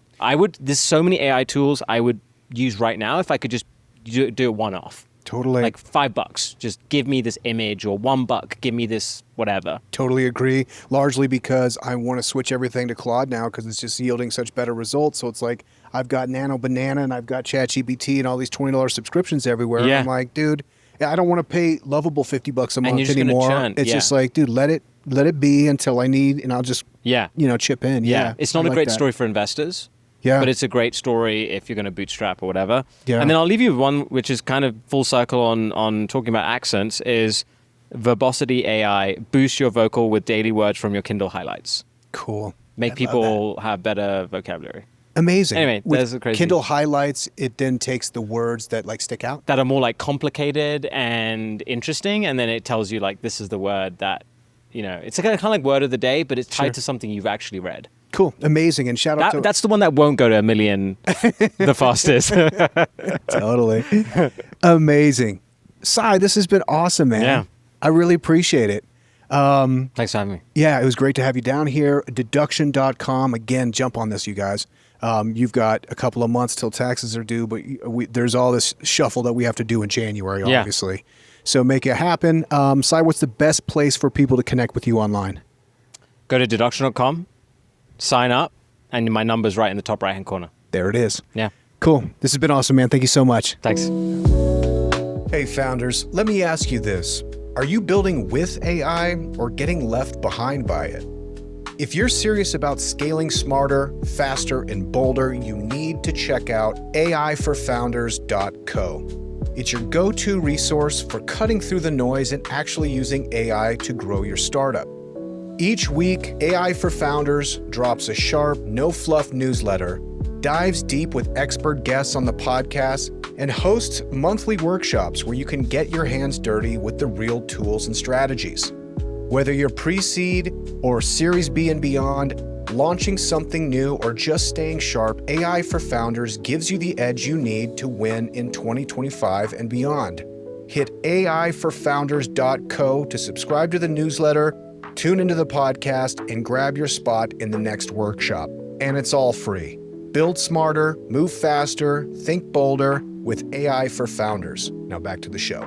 There's so many AI tools I would use right now if I could just do it one off. Totally. Like $5, just give me this image, or $1, give me this whatever. Totally agree. Largely because I want to switch everything to Claude now because it's just yielding such better results. So it's like I've got Nano Banana and I've got ChatGPT and all these $20 subscriptions everywhere. Yeah. I'm like, dude, I don't want to pay lovable $50 a month you're just gonna anymore. churn. It's Yeah. just like, dude, let it let it be until I need, and I'll just chip in. Yeah. It's not I a like great that. story for investors. Yeah. But it's a great story if you're going to bootstrap or whatever. Yeah. And then I'll leave you with one which is kind of full circle on talking about accents is Verbosity AI. Boost your vocal with daily words from your Kindle highlights. Cool. Make people have better vocabulary. Amazing. Anyway, With there's a crazy... Kindle highlights, it then takes the words that like stick out. That are more like complicated and interesting. And then it tells you like, this is the word that, it's kind of like word of the day, but it's tied to something you've actually read. Cool. Amazing. And shout out to... That's the one that won't go to 1 million the fastest. Totally. Amazing. Sai, this has been awesome, man. Yeah. I really appreciate it. Thanks for having me. Yeah, it was great to have you down here. Deduction.com. Again, jump on this, you guys. You've got a couple of months till taxes are due, but there's all this shuffle that we have to do in January, obviously. So make it happen. Sai, what's the best place for people to connect with you online? Go to deduction.com, sign up, and my number's right in the top right-hand corner. There it is. Yeah. Cool. This has been awesome, man. Thank you so much. Thanks. Hey, founders, let me ask you this. Are you building with AI or getting left behind by it? If you're serious about scaling smarter, faster, and bolder, you need to check out aiforfounders.co. It's your go-to resource for cutting through the noise and actually using AI to grow your startup. Each week, AI for Founders drops a sharp, no-fluff newsletter, dives deep with expert guests on the podcast, and hosts monthly workshops where you can get your hands dirty with the real tools and strategies. Whether you're pre-seed or Series B and beyond, launching something new, or just staying sharp, AI for Founders gives you the edge you need to win in 2025 and beyond. Hit aiforfounders.co to subscribe to the newsletter, tune into the podcast, and grab your spot in the next workshop. And it's all free. Build smarter, move faster, think bolder with AI for Founders. Now back to the show.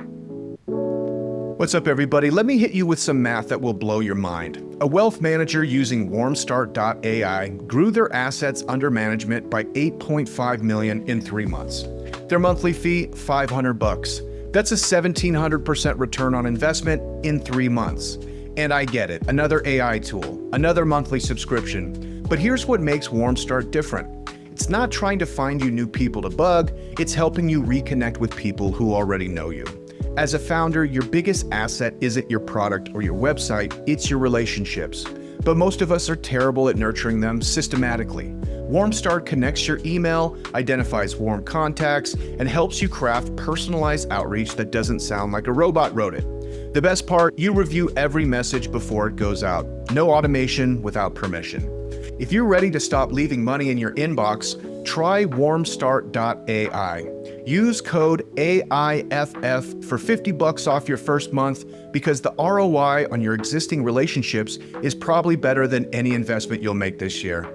What's up, everybody? Let me hit you with some math that will blow your mind. A wealth manager using WarmStart.ai grew their assets under management by 8.5 million in 3 months. Their monthly fee, $500. That's a 1,700% return on investment in 3 months. And I get it, another AI tool, another monthly subscription. But here's what makes WarmStart different. It's not trying to find you new people to bug, it's helping you reconnect with people who already know you. As a founder, your biggest asset isn't your product or your website, it's your relationships. But most of us are terrible at nurturing them systematically. WarmStart connects your email, identifies warm contacts, and helps you craft personalized outreach that doesn't sound like a robot wrote it. The best part, you review every message before it goes out. No automation without permission. If you're ready to stop leaving money in your inbox, try WarmStart.ai. Use code AIFF for $50 off your first month because the ROI on your existing relationships is probably better than any investment you'll make this year.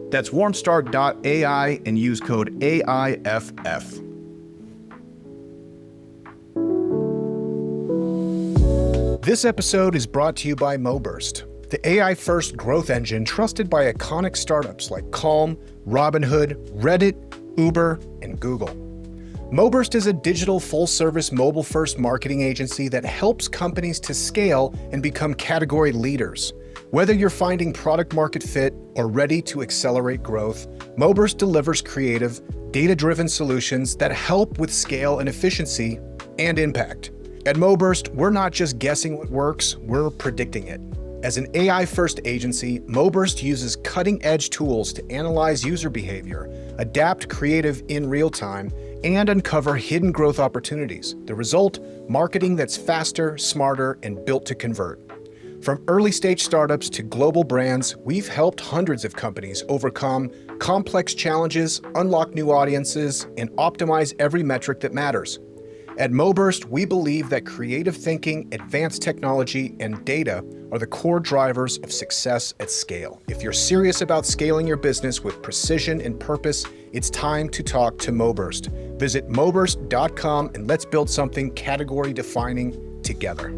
That's WarmStart.ai and use code AIFF. This episode is brought to you by MoBurst, the AI-first growth engine trusted by iconic startups like Calm, Robinhood, Reddit, Uber, and Google. MoBurst is a digital full-service mobile-first marketing agency that helps companies to scale and become category leaders. Whether you're finding product-market fit or ready to accelerate growth, MoBurst delivers creative, data-driven solutions that help with scale and efficiency and impact. At MoBurst, we're not just guessing what works, we're predicting it. As an AI-first agency, MoBurst uses cutting-edge tools to analyze user behavior, adapt creative in real time, and uncover hidden growth opportunities. The result, marketing that's faster, smarter, and built to convert. From early-stage startups to global brands, we've helped hundreds of companies overcome complex challenges, unlock new audiences, and optimize every metric that matters. At MoBurst, we believe that creative thinking, advanced technology, and data are the core drivers of success at scale. If you're serious about scaling your business with precision and purpose, it's time to talk to MoBurst. Visit moburst.com and let's build something category-defining together.